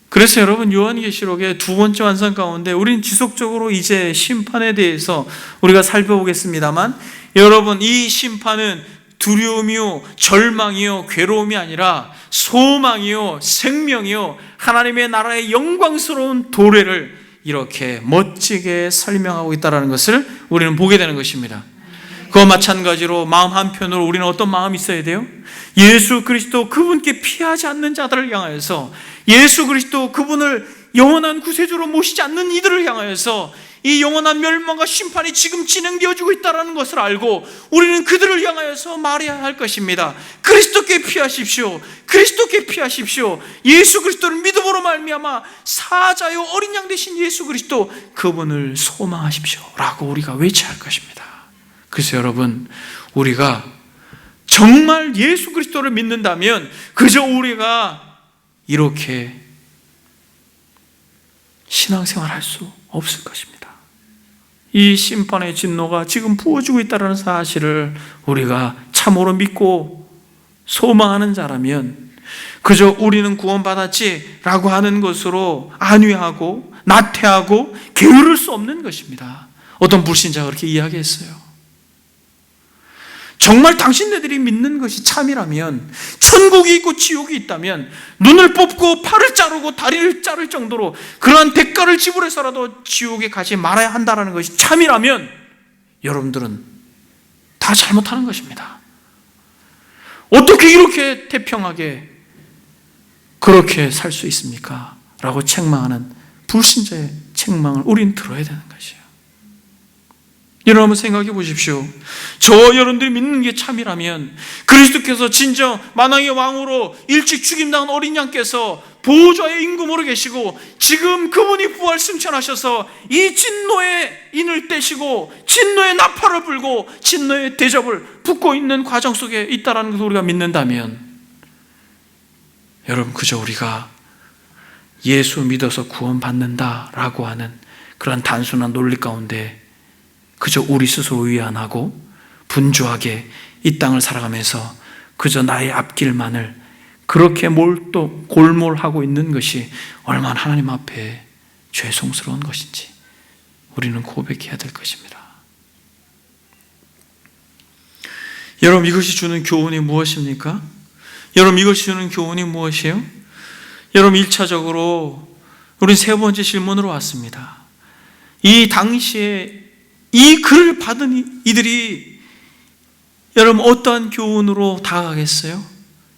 [SPEAKER 1] 그래서 여러분 요한계시록의 두 번째 완성 가운데 우리는 지속적으로 이제 심판에 대해서 우리가 살펴보겠습니다만 여러분 이 심판은 두려움이요 절망이요 괴로움이 아니라 소망이요 생명이요 하나님의 나라의 영광스러운 도래를 이렇게 멋지게 설명하고 있다는 것을 우리는 보게 되는 것입니다. 그와 마찬가지로 마음 한편으로 우리는 어떤 마음이 있어야 돼요? 예수 그리스도 그분께 피하지 않는 자들을 향하여서 예수 그리스도 그분을 영원한 구세주로 모시지 않는 이들을 향하여서 이 영원한 멸망과 심판이 지금 진행되어지고 있다는 것을 알고 우리는 그들을 향하여서 말해야 할 것입니다. 그리스도께 피하십시오. 그리스도께 피하십시오. 예수 그리스도를 믿음으로 말미암아 사자요 어린 양 되신 예수 그리스도 그분을 소망하십시오 라고 우리가 외쳐야 할 것입니다. 그래서 여러분 우리가 정말 예수 그리스도를 믿는다면 그저 우리가 이렇게 신앙생활 할 수 없을 것입니다. 이 심판의 진노가 지금 부어지고 있다는 사실을 우리가 참으로 믿고 소망하는 자라면 그저 우리는 구원받았지라고 하는 것으로 안위하고 나태하고 게으를 수 없는 것입니다. 어떤 불신자가 그렇게 이야기했어요. 정말 당신네들이 믿는 것이 참이라면, 천국이 있고 지옥이 있다면 눈을 뽑고 팔을 자르고 다리를 자를 정도로 그러한 대가를 지불해서라도 지옥에 가지 말아야 한다는 것이 참이라면 여러분들은 다 잘못하는 것입니다. 어떻게 이렇게 태평하게 그렇게 살 수 있습니까? 라고 책망하는 불신자의 책망을 우리는 들어야 되는 것이에요. 여러분 한번 생각해 보십시오. 저와 여러분들이 믿는 게 참이라면 그리스도께서 진정 만왕의 왕으로 일찍 죽임당한 어린 양께서 보좌의 임금으로 계시고 지금 그분이 부활 승천하셔서 이 진노의 인을 떼시고 진노의 나팔을 불고 진노의 대접을 붓고 있는 과정 속에 있다는 것을 우리가 믿는다면 여러분 그저 우리가 예수 믿어서 구원받는다라고 하는 그런 단순한 논리 가운데 그저 우리 스스로 위안하고 분주하게 이 땅을 살아가면서 그저 나의 앞길만을 그렇게 골몰하고 있는 것이 얼마나 하나님 앞에 죄송스러운 것인지 우리는 고백해야 될 것입니다. 여러분 이것이 주는 교훈이 무엇입니까? 여러분 이것이 주는 교훈이 무엇이에요? 여러분 1차적으로 우리 세 번째 질문으로 왔습니다. 이 당시에 이 글을 받은 이들이 여러분 어떠한 교훈으로 다가가겠어요?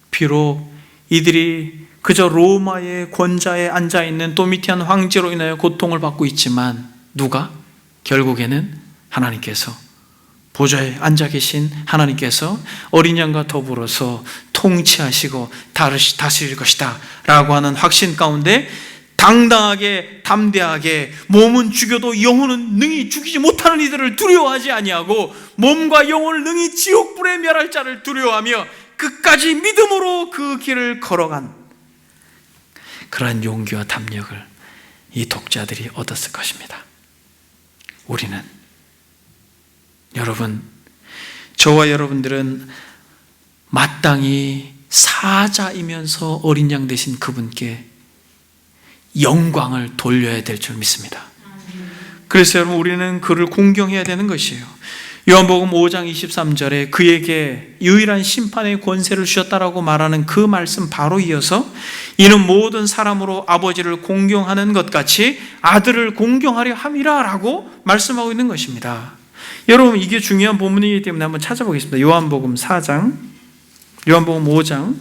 [SPEAKER 1] 비록 이들이 그저 로마의 권좌에 앉아있는 도미티안 황제로 인하여 고통을 받고 있지만 누가? 결국에는 하나님께서 보좌에 앉아 계신 하나님께서 어린 양과 더불어서 통치하시고 다스릴 것이다 라고 하는 확신 가운데 당당하게 담대하게 몸은 죽여도 영혼은 능히 죽이지 못하는 이들을 두려워하지 아니하고 몸과 영혼을 능히 지옥불에 멸할 자를 두려워하며 끝까지 믿음으로 그 길을 걸어간 그러한 용기와 담력을 이 독자들이 얻었을 것입니다. 우리는 여러분, 저와 여러분들은 마땅히 사자이면서 어린 양 되신 그분께 영광을 돌려야 될 줄 믿습니다. 그래서 여러분 우리는 그를 공경해야 되는 것이에요. 요한복음 5장 23절에 그에게 유일한 심판의 권세를 주셨다라고 말하는 그 말씀 바로 이어서 이는 모든 사람으로 아버지를 공경하는 것 같이 아들을 공경하려 함이라 라고 말씀하고 있는 것입니다. 여러분 이게 중요한 본문이기 때문에 한번 찾아보겠습니다. 요한복음 4장, 요한복음 5장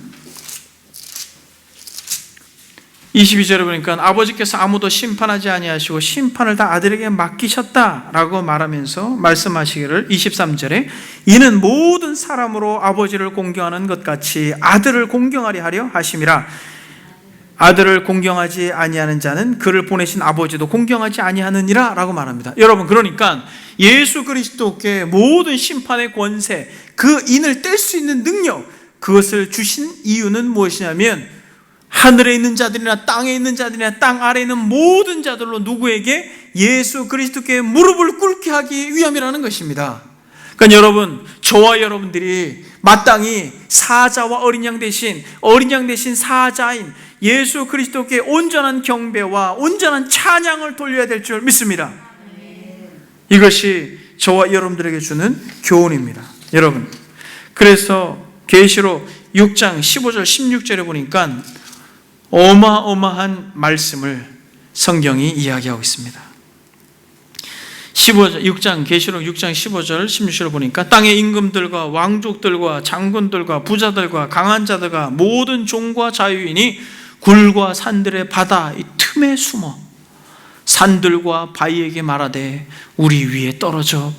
[SPEAKER 1] 22절에 보니까 아버지께서 아무도 심판하지 아니하시고 심판을 다 아들에게 맡기셨다라고 말하면서 말씀하시기를 23절에 이는 모든 사람으로 아버지를 공경하는 것 같이 아들을 공경하려 하려 하심이라. 아들을 공경하지 아니하는 자는 그를 보내신 아버지도 공경하지 아니하느니라 라고 말합니다. 여러분 그러니까 예수 그리스도께 모든 심판의 권세, 그 인을 뗄 수 있는 능력, 그것을 주신 이유는 무엇이냐면 하늘에 있는 자들이나 땅에 있는 자들이나 땅 아래에 있는 모든 자들로 누구에게? 예수 그리스도께 무릎을 꿇게 하기 위함이라는 것입니다. 그러니까 여러분, 저와 여러분들이 마땅히 사자와 어린 양 대신 사자인 예수 그리스도께 온전한 경배와 온전한 찬양을 돌려야 될 줄 믿습니다. 이것이 저와 여러분들에게 주는 교훈입니다. 여러분, 그래서 계시록 6장 15절 16절에 보니까 어마어마한 말씀을 성경이 이야기하고 있습니다. 계시록 6장 15절 16절을 보니까 땅의 임금들과 왕족들과 장군들과 부자들과 강한 자들과 모든 종과 자유인이 굴과 산들의 바다 이 틈에 숨어 산들과 바위에게 말하되 우리 위에 떨어져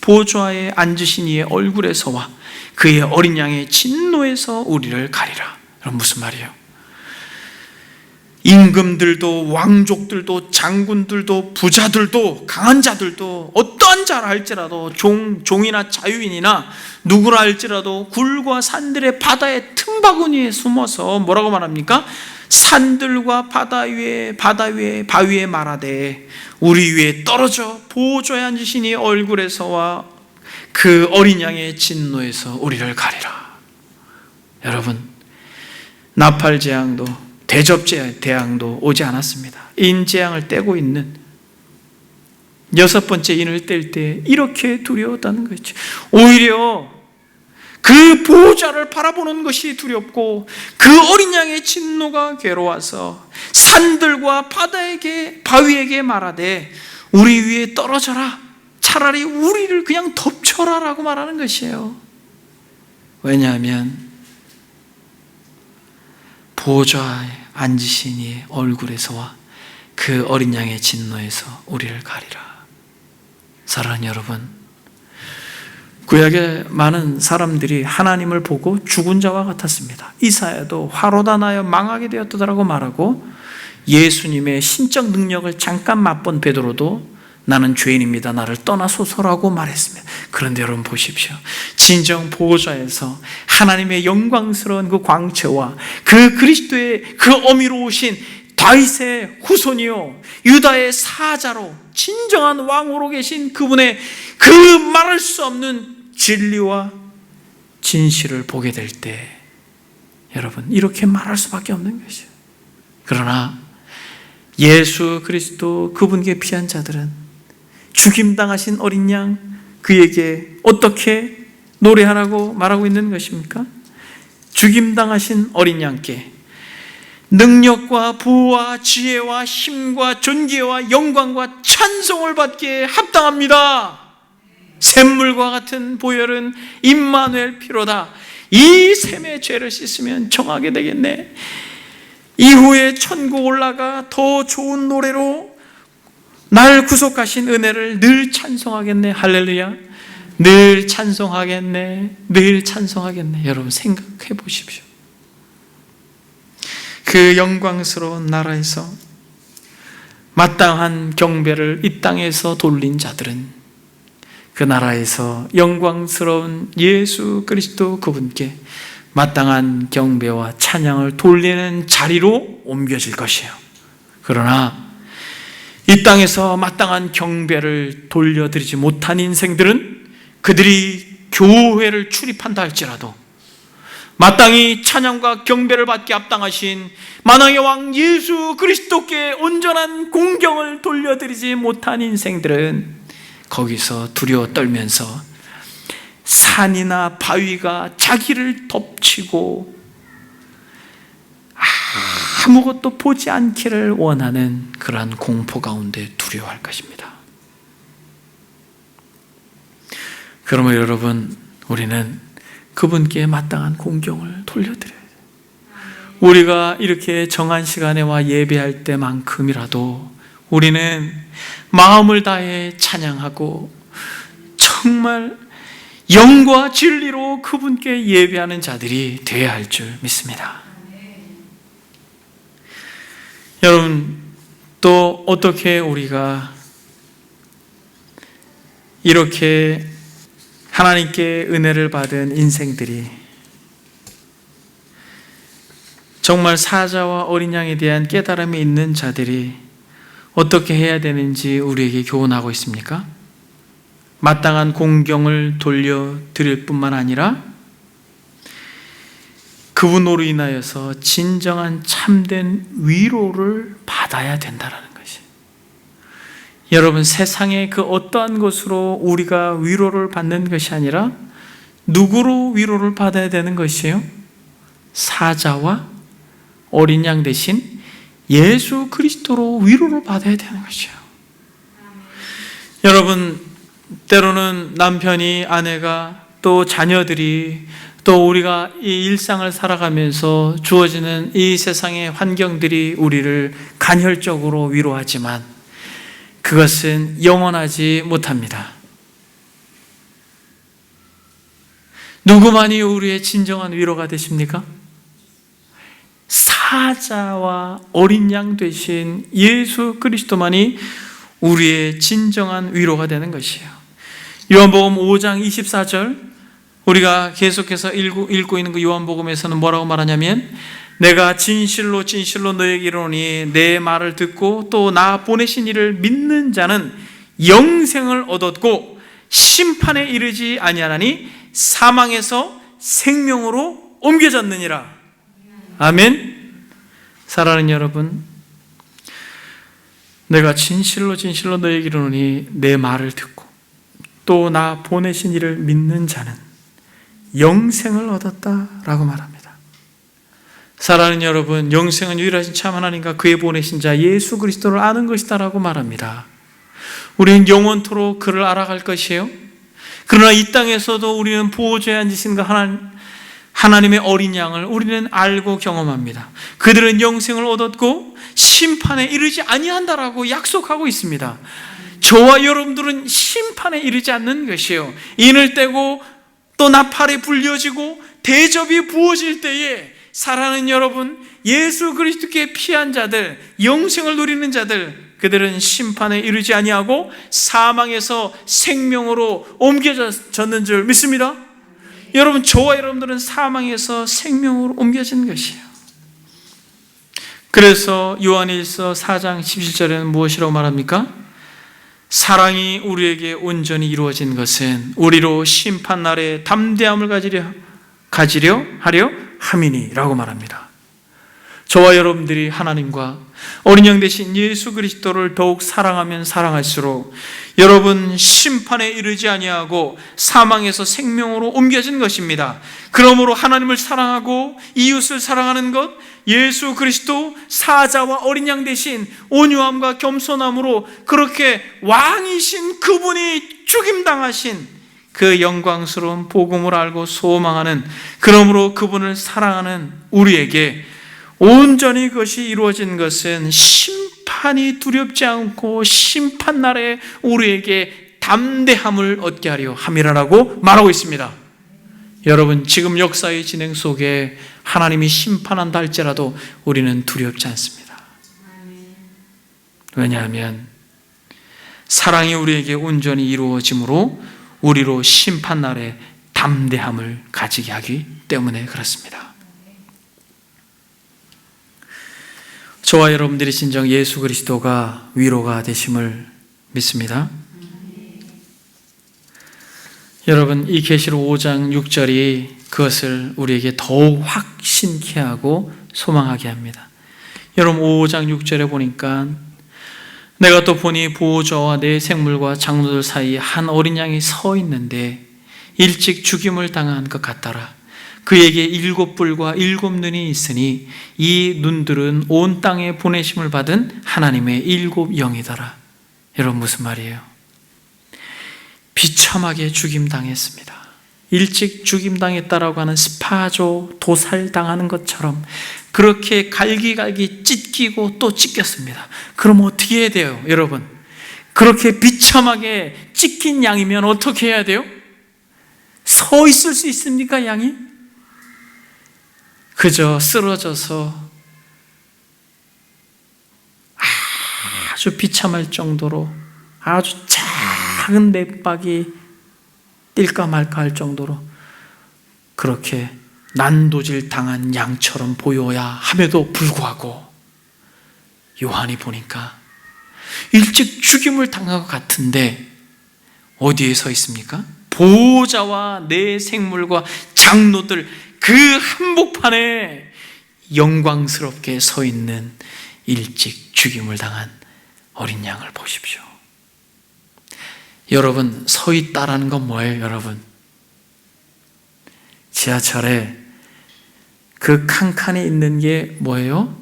[SPEAKER 1] 보좌에 앉으신 이의 얼굴에서와 그의 어린 양의 진노에서 우리를 가리라. 그럼 무슨 말이에요? 임금들도 왕족들도 장군들도 부자들도 강한 자들도 어떠한 자라 할지라도 종이나 자유인이나 누구라 할지라도 굴과 산들의 바다의 틈바구니에 숨어서 뭐라고 말합니까? 산들과 바다 위에 바위에 말하되 우리 위에 떨어져 보호자에 앉으시니 얼굴에서와 그 어린 양의 진노에서 우리를 가리라. 여러분, 나팔재앙도 대접재앙도 오지 않았습니다. 인재앙을 떼고 있는 6번째 인을 뗄 때 이렇게 두려웠다는 거죠. 오히려 그 보호자를 바라보는 것이 두렵고 그 어린 양의 진노가 괴로워서 산들과 바위에게 말하되 우리 위에 떨어져라, 차라리 우리를 그냥 덮쳐라 라고 말하는 것이에요. 왜냐하면 보호자에 앉으신 이의 얼굴에서와 그 어린 양의 진노에서 우리를 가리라. 사랑하는 여러분, 구약의 많은 사람들이 하나님을 보고 죽은 자와 같았습니다. 이사야도 화로다 나여 망하게 되었다라고 말하고, 예수님의 신적 능력을 잠깐 맛본 베드로도 나는 죄인입니다, 나를 떠나소서라고 말했습니다. 그런데 여러분 보십시오. 진정 보호자에서 하나님의 영광스러운 그 광채와 그 그리스도의 그 어미로우신 다윗의 후손이요 유다의 사자로 진정한 왕으로 계신 그분의 그 말할 수 없는 진리와 진실을 보게 될 때 여러분 이렇게 말할 수밖에 없는 것이죠. 그러나 예수 그리스도 그분께 피한 자들은 죽임당하신 어린 양 그에게 어떻게 노래하라고 말하고 있는 것입니까? 죽임당하신 어린 양께 능력과 부와 지혜와 힘과 존귀와 영광과 찬송을 받기에 합당합니다. 샘물과 같은 보혈은 임마누엘 피로다. 이 샘의 죄를 씻으면 정하게 되겠네. 이후에 천국 올라가 더 좋은 노래로 날 구속하신 은혜를 늘 찬송하겠네. 할렐루야. 늘 찬송하겠네. 늘 찬송하겠네. 여러분 생각해 보십시오. 그 영광스러운 나라에서 마땅한 경배를 이 땅에서 돌린 자들은 그 나라에서 영광스러운 예수 그리스도 그분께 마땅한 경배와 찬양을 돌리는 자리로 옮겨질 것이에요. 그러나 이 땅에서 마땅한 경배를 돌려드리지 못한 인생들은 그들이 교회를 출입한다 할지라도 마땅히 찬양과 경배를 받기 합당하신 만왕의 왕 예수 그리스도께 온전한 공경을 돌려드리지 못한 인생들은 거기서 두려워 떨면서 산이나 바위가 자기를 덮치고 아무것도 보지 않기를 원하는 그러한 공포 가운데 두려워할 것입니다. 그러면 여러분, 우리는 그분께 마땅한 공경을 돌려드려야 돼요. 우리가 이렇게 정한 시간에 와 예배할 때만큼이라도 우리는 마음을 다해 찬양하고 정말 영과 진리로 그분께 예배하는 자들이 되어야 할 줄 믿습니다. 여러분, 또 어떻게 우리가 이렇게 하나님께 은혜를 받은 인생들이 정말 사자와 어린 양에 대한 깨달음이 있는 자들이 어떻게 해야 되는지 우리에게 교훈하고 있습니까? 마땅한 공경을 돌려드릴 뿐만 아니라 그분으로 인하여서 진정한 참된 위로를 받아야 된다는 것이. 여러분, 세상의 그 어떠한 것으로 우리가 위로를 받는 것이 아니라 누구로 위로를 받아야 되는 것이에요? 사자와 어린 양 대신 예수 그리스도로 위로를 받아야 되는 것이에요. 여러분, 때로는 남편이, 아내가, 또 자녀들이, 또 우리가 이 일상을 살아가면서 주어지는 이 세상의 환경들이 우리를 간헐적으로 위로하지만 그것은 영원하지 못합니다. 누구만이 우리의 진정한 위로가 되십니까? 사자와 어린 양 되신 예수 그리스도만이 우리의 진정한 위로가 되는 것이에요. 요한복음 5장 24절, 우리가 계속해서 읽고 있는 그 요한복음에서는 뭐라고 말하냐면, 내가 진실로 진실로 너에게 이르노니 내 말을 듣고 또 나 보내신 이를 믿는 자는 영생을 얻었고 심판에 이르지 아니하나니 사망에서 생명으로 옮겨졌느니라. 아멘. 사랑하는 여러분, 내가 진실로 진실로 너에게 이르노니 내 말을 듣고 또 나 보내신 이를 믿는 자는 영생을 얻었다라고 말합니다. 사랑하는 여러분, 영생은 유일하신 참 하나님과 그의 보내신 자 예수 그리스도를 아는 것이다라고 말합니다. 우리는 영원토록 그를 알아갈 것이에요. 그러나 이 땅에서도 우리는 보호자에 앉으신 그 하나님의 어린 양을 우리는 알고 경험합니다. 그들은 영생을 얻었고 심판에 이르지 아니한다라고 약속하고 있습니다. 저와 여러분들은 심판에 이르지 않는 것이에요. 인을 떼고 또 나팔이 불려지고 대접이 부어질 때에 사랑하는 여러분, 예수 그리스도께 피한 자들, 영생을 누리는 자들, 그들은 심판에 이르지 아니하고 사망에서 생명으로 옮겨졌는 줄 믿습니다. 여러분, 저와 여러분들은 사망에서 생명으로 옮겨진 것이에요. 그래서 요한일서 4장 17절에는 무엇이라고 말합니까? 사랑이 우리에게 온전히 이루어진 것은 우리로 심판날에 담대함을 가지려 하려 함이니라고 말합니다. 저와 여러분들이 하나님과 어린 양 되신 예수 그리스도를 더욱 사랑하면 사랑할수록 여러분 심판에 이르지 아니하고 사망에서 생명으로 옮겨진 것입니다. 그러므로 하나님을 사랑하고 이웃을 사랑하는 것, 예수 그리스도 사자와 어린 양 대신 온유함과 겸손함으로 그렇게 왕이신 그분이 죽임당하신 그 영광스러운 복음을 알고 소망하는, 그러므로 그분을 사랑하는 우리에게 온전히 그것이 이루어진 것은 심판이 두렵지 않고 심판날에 우리에게 담대함을 얻게 하려 함이라고 말하고 있습니다. 여러분, 지금 역사의 진행 속에 하나님이 심판한다 할지라도 우리는 두렵지 않습니다. 왜냐하면 사랑이 우리에게 온전히 이루어짐으로 우리로 심판날에 담대함을 가지게 하기 때문에 그렇습니다. 저와 여러분들이 진정 예수 그리스도가 위로가 되심을 믿습니다. 여러분, 이 계시록 5장 6절이 그것을 우리에게 더욱 확신케 하고 소망하게 합니다. 여러분, 5장 6절에 보니까 내가 또 보니 보호자와 네 생물과 장로들 사이에 한 어린 양이 서 있는데 일찍 죽임을 당한 것 같더라. 그에게 7뿔과 7눈이 있으니 이 눈들은 온 땅에 보내심을 받은 하나님의 7영이더라. 여러분, 무슨 말이에요? 비참하게 죽임당했습니다. 일찍 죽임당했다라고 하는 스파조 도살당하는 것처럼 그렇게 갈기갈기 찢기고 또 찢겼습니다. 그럼 어떻게 해야 돼요, 여러분? 그렇게 비참하게 찢긴 양이면 어떻게 해야 돼요? 서 있을 수 있습니까, 양이? 그저 쓰러져서 아주 비참할 정도로 아주 작은 맷박이 뛸까 말까 할 정도로 그렇게 난도질 당한 양처럼 보여야 함에도 불구하고 요한이 보니까 일찍 죽임을 당한 것 같은데 어디에 서 있습니까? 보호자와 네 생물과 장로들 그 한복판에 영광스럽게 서 있는 일찍 죽임을 당한 어린 양을 보십시오. 여러분, 서 있다라는 건 뭐예요, 여러분? 지하철에 그 칸칸이 있는 게 뭐예요?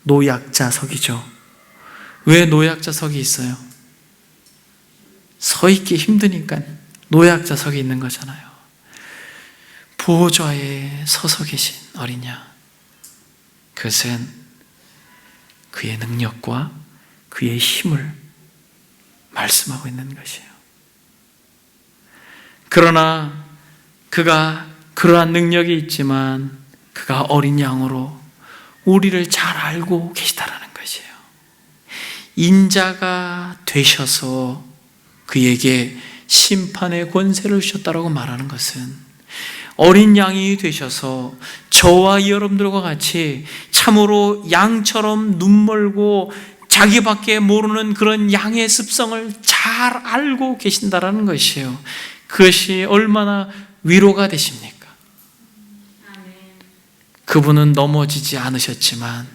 [SPEAKER 1] 노약자석이죠. 왜 노약자석이 있어요? 서 있기 힘드니까 노약자석이 있는 거잖아요. 보호자에 서서 계신 어린 양, 그것은 그의 능력과 그의 힘을 말씀하고 있는 것이에요. 그러나 그가 그러한 능력이 있지만 그가 어린 양으로 우리를 잘 알고 계시다라는 것이에요. 인자가 되셔서 그에게 심판의 권세를 주셨다라고 말하는 것은 어린 양이 되셔서 저와 여러분들과 같이 참으로 양처럼 눈멀고 자기밖에 모르는 그런 양의 습성을 잘 알고 계신다라는 것이에요. 그것이 얼마나 위로가 되십니까? 그분은 넘어지지 않으셨지만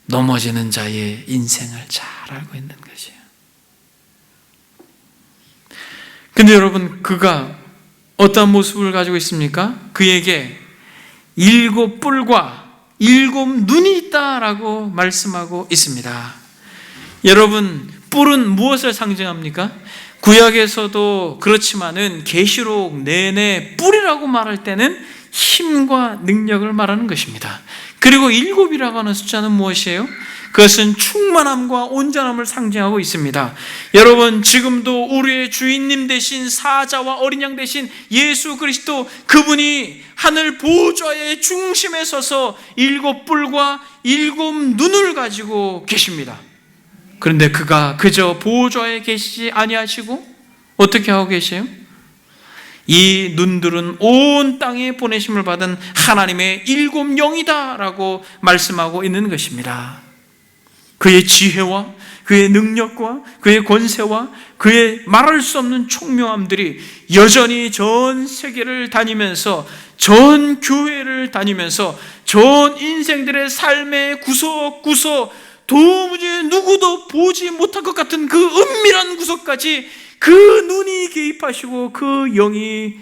[SPEAKER 1] 넘어지는 자의 인생을 잘 알고 있는 것이에요. 근데 여러분, 그가 어떤 모습을 가지고 있습니까? 그에게 7 뿔과 7 눈이 있다라고 말씀하고 있습니다. 여러분, 뿔은 무엇을 상징합니까? 구약에서도 그렇지만은 계시록 내내 뿔이라고 말할 때는 힘과 능력을 말하는 것입니다. 그리고 7이라고 하는 숫자는 무엇이에요? 그것은 충만함과 온전함을 상징하고 있습니다. 여러분, 지금도 우리의 주인님 되신 사자와 어린 양 되신 예수 그리스도, 그분이 하늘 보좌의 중심에 서서 7 뿔과 7 눈을 가지고 계십니다. 그런데 그가 그저 보좌에 계시지 아니하시고 어떻게 하고 계세요? 이 눈들은 온 땅에 보내심을 받은 하나님의 7 영이다라고 말씀하고 있는 것입니다. 그의 지혜와 그의 능력과 그의 권세와 그의 말할 수 없는 총명함들이 여전히 전 세계를 다니면서, 전 교회를 다니면서, 전 인생들의 삶의 구석구석, 도무지 누구도 보지 못할 것 같은 그 은밀한 구석까지 그 눈이 개입하시고 그 영이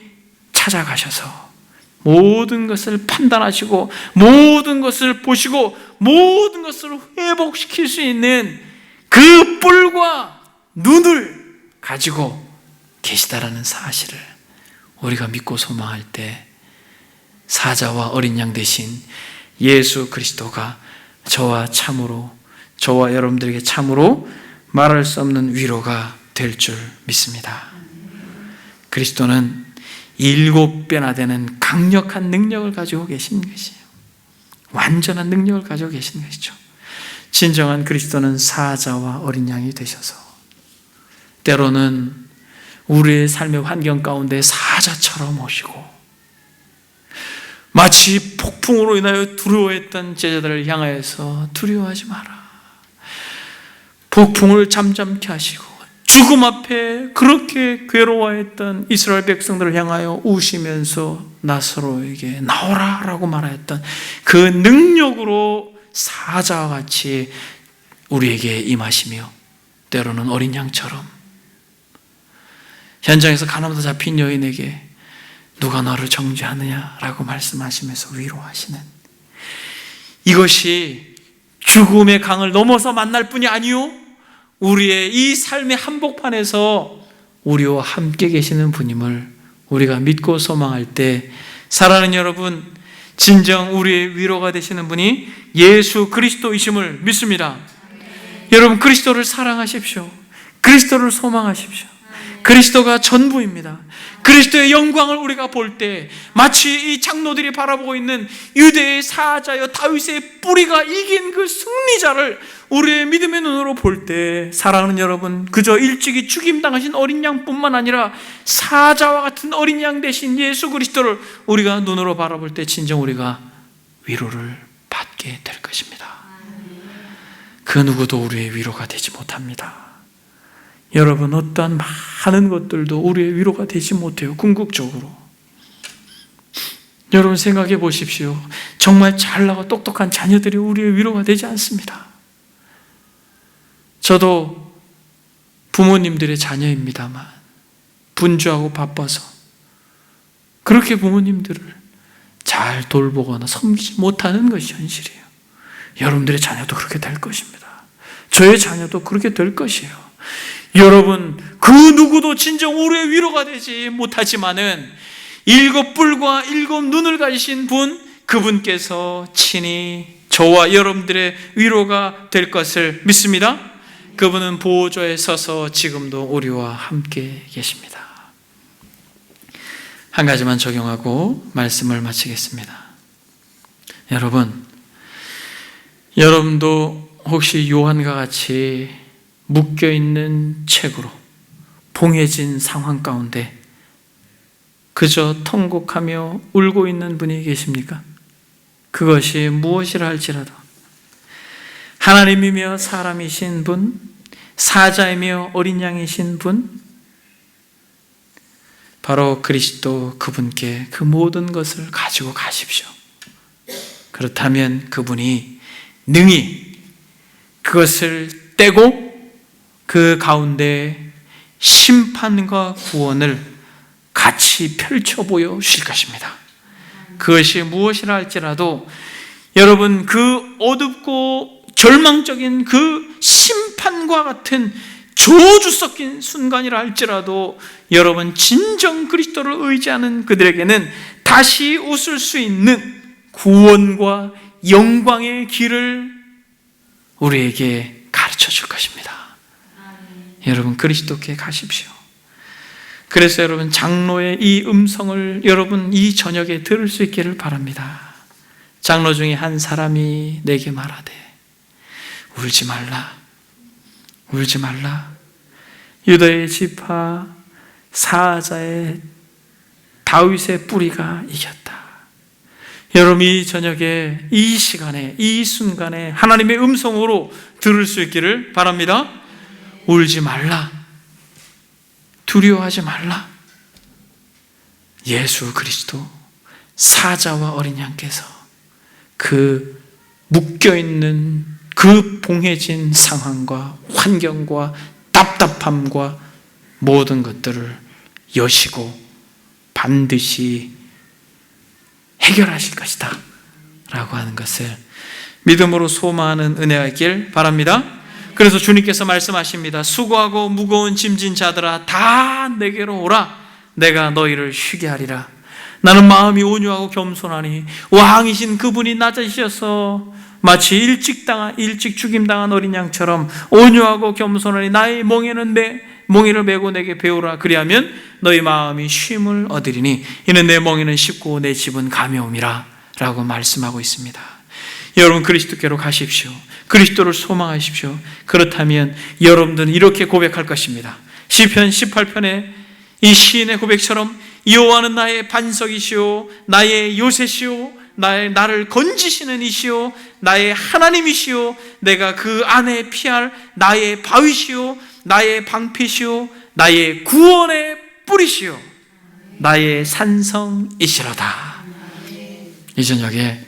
[SPEAKER 1] 찾아가셔서 모든 것을 판단하시고 모든 것을 보시고 모든 것을 회복시킬 수 있는 그 뿔과 눈을 가지고 계시다라는 사실을 우리가 믿고 소망할 때, 사자와 어린 양 대신 예수 그리스도가 저와 여러분들에게 참으로 말할 수 없는 위로가 될 줄 믿습니다. 그리스도는 7배나 되는 강력한 능력을 가지고 계신 것이에요. 완전한 능력을 가지고 계신 것이죠. 진정한 그리스도는 사자와 어린 양이 되셔서 때로는 우리의 삶의 환경 가운데 사자처럼 오시고, 마치 폭풍으로 인하여 두려워했던 제자들을 향하여서 두려워하지 마라, 폭풍을 잠잠케 하시고 죽음 앞에 그렇게 괴로워했던 이스라엘 백성들을 향하여 우시면서 나사로에게 나오라 라고 말하였던 그 능력으로 사자와 같이 우리에게 임하시며, 때로는 어린 양처럼 현장에서 가늠하다 잡힌 여인에게 누가 너를 정죄하느냐라고 말씀하시면서 위로하시는, 이것이 죽음의 강을 넘어서 만날 뿐이 아니요, 우리의 이 삶의 한복판에서 우리와 함께 계시는 분임을 우리가 믿고 소망할 때, 사랑하는 여러분, 진정 우리의 위로가 되시는 분이 예수 그리스도이심을 믿습니다. 여러분, 그리스도를 사랑하십시오. 그리스도를 소망하십시오. 그리스도가 전부입니다. 그리스도의 영광을 우리가 볼 때 마치 이 장로들이 바라보고 있는 유대의 사자여 다윗의 뿌리가 이긴 그 승리자를 우리의 믿음의 눈으로 볼 때, 사랑하는 여러분, 그저 일찍이 죽임당하신 어린 양뿐만 아니라 사자와 같은 어린 양 대신 예수 그리스도를 우리가 눈으로 바라볼 때 진정 우리가 위로를 받게 될 것입니다. 그 누구도 우리의 위로가 되지 못합니다. 여러분, 어떠한 많은 것들도 우리의 위로가 되지 못해요. 궁극적으로 여러분 생각해 보십시오. 정말 잘나고 똑똑한 자녀들이 우리의 위로가 되지 않습니다. 저도 부모님들의 자녀입니다만 분주하고 바빠서 그렇게 부모님들을 잘 돌보거나 섬기지 못하는 것이 현실이에요. 여러분들의 자녀도 그렇게 될 것입니다. 저의 자녀도 그렇게 될 것이에요. 여러분, 그 누구도 진정 우리의 위로가 되지 못하지만은 7 뿔과 7 눈을 가지신 분, 그분께서 친히 저와 여러분들의 위로가 될 것을 믿습니다. 그분은 보호자에 서서 지금도 우리와 함께 계십니다. 한 가지만 적용하고 말씀을 마치겠습니다. 여러분, 여러분도 혹시 요한과 같이 묶여있는 책으로 봉해진 상황 가운데 그저 통곡하며 울고 있는 분이 계십니까? 그것이 무엇이라 할지라도 하나님이며 사람이신 분, 사자이며 어린 양이신 분, 바로 그리스도 그분께 그 모든 것을 가지고 가십시오. 그렇다면 그분이 능히 그것을 떼고 그 가운데 심판과 구원을 같이 펼쳐 보여 주실 것입니다. 그것이 무엇이라 할지라도 여러분, 그 어둡고 절망적인 그 심판과 같은 저주 섞인 순간이라 할지라도 여러분, 진정 그리스도를 의지하는 그들에게는 다시 웃을 수 있는 구원과 영광의 길을 우리에게 가르쳐 줄 것입니다. 여러분, 그리스도께 가십시오. 그래서 여러분, 장로의 이 음성을 여러분 이 저녁에 들을 수 있기를 바랍니다. 장로 중에 한 사람이 내게 말하되 울지 말라, 울지 말라. 유다의 지파 사자의 다윗의 뿌리가 이겼다. 여러분, 이 저녁에 이 시간에 이 순간에 하나님의 음성으로 들을 수 있기를 바랍니다. 울지 말라, 두려워하지 말라. 예수 그리스도 사자와 어린 양께서 그 묶여있는 그 봉해진 상황과 환경과 답답함과 모든 것들을 여시고 반드시 해결하실 것이다 라고 하는 것을 믿음으로 소망하는 은혜가 있길 바랍니다. 그래서 주님께서 말씀하십니다. 수고하고 무거운 짐진 자들아 다 내게로 오라. 내가 너희를 쉬게 하리라. 나는 마음이 온유하고 겸손하니 왕이신 그분이 낮아지셔서 마치 일찍 죽임당한 어린 양처럼 온유하고 겸손하니 나의 멍에를 메고 내게 배우라. 그리하면 너희 마음이 쉼을 얻으리니 이는 내 멍에는 쉽고 내 집은 가벼움이라 라고 말씀하고 있습니다. 여러분, 그리스도께로 가십시오. 그리스도를 소망하십시오. 그렇다면 여러분들은 이렇게 고백할 것입니다. 시편 18편에 이 시인의 고백처럼 여호와는 나의 반석이시오 나의 요새시오 나를 건지시는 이시오 나의 하나님이시오 내가 그 안에 피할 나의 바위시오 나의 방패시오 나의 구원의 뿌리시오 나의 산성이시로다. 이 저녁에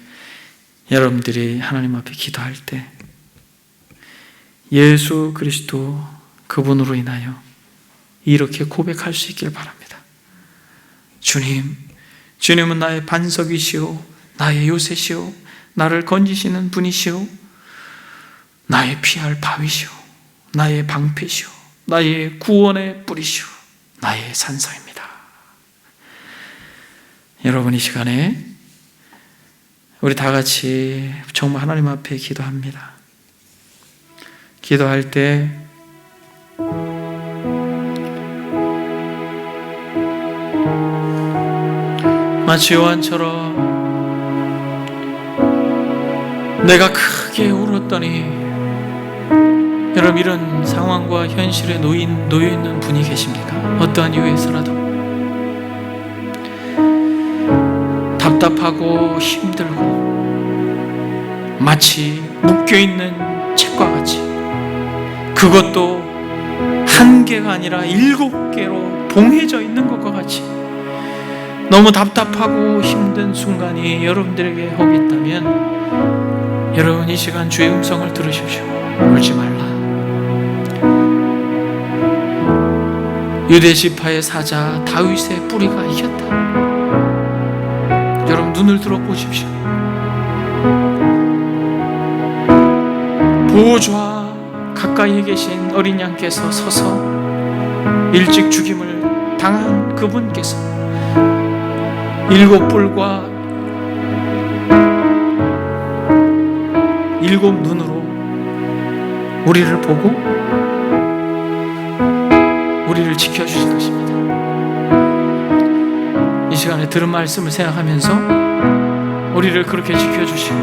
[SPEAKER 1] 여러분들이 하나님 앞에 기도할 때 예수 그리스도 그분으로 인하여 이렇게 고백할 수 있길 바랍니다. 주님은 나의 반석이시오 나의 요새시오 나를 건지시는 분이시오 나의 피할 바위시오 나의 방패시오 나의 구원의 뿌리시오 나의 산성입니다. 여러분, 이 시간에 우리 다 같이 정말 하나님 앞에 기도합니다. 기도할 때 마치 요한처럼 내가 크게 울었더니 여러분, 이런 상황과 현실에 놓여있는 분이 계십니까? 어떠한 이유에서라도 답답하고 힘들고 마치 묶여있는 책과 같이 그것도 한 개가 아니라 7개로 봉해져 있는 것과 같이 너무 답답하고 힘든 순간이 여러분들에게 혹 있다면 여러분, 이 시간 주의 음성을 들으십시오. 울지 말라. 유대 지파의 사자 다윗의 뿌리가 이겼다. 여러분, 눈을 들어보십시오. 보좌 가까이에 계신 어린 양께서 서서 일찍 죽임을 당한 그분께서 7뿔과 7 눈으로 우리를 보고 우리를 지켜주실 것입니다. 이 시간에 들은 말씀을 생각하면서 우리를 그렇게 지켜주시고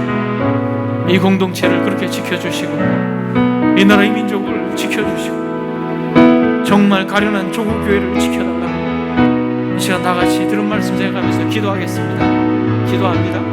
[SPEAKER 1] 이 공동체를 그렇게 지켜주시고 이 나라의 민족을 지켜주시고 정말 가련한 조국 교회를 지켜달라고 이 시간 다 같이 들은 말씀 생각하면서 기도하겠습니다. 기도합니다.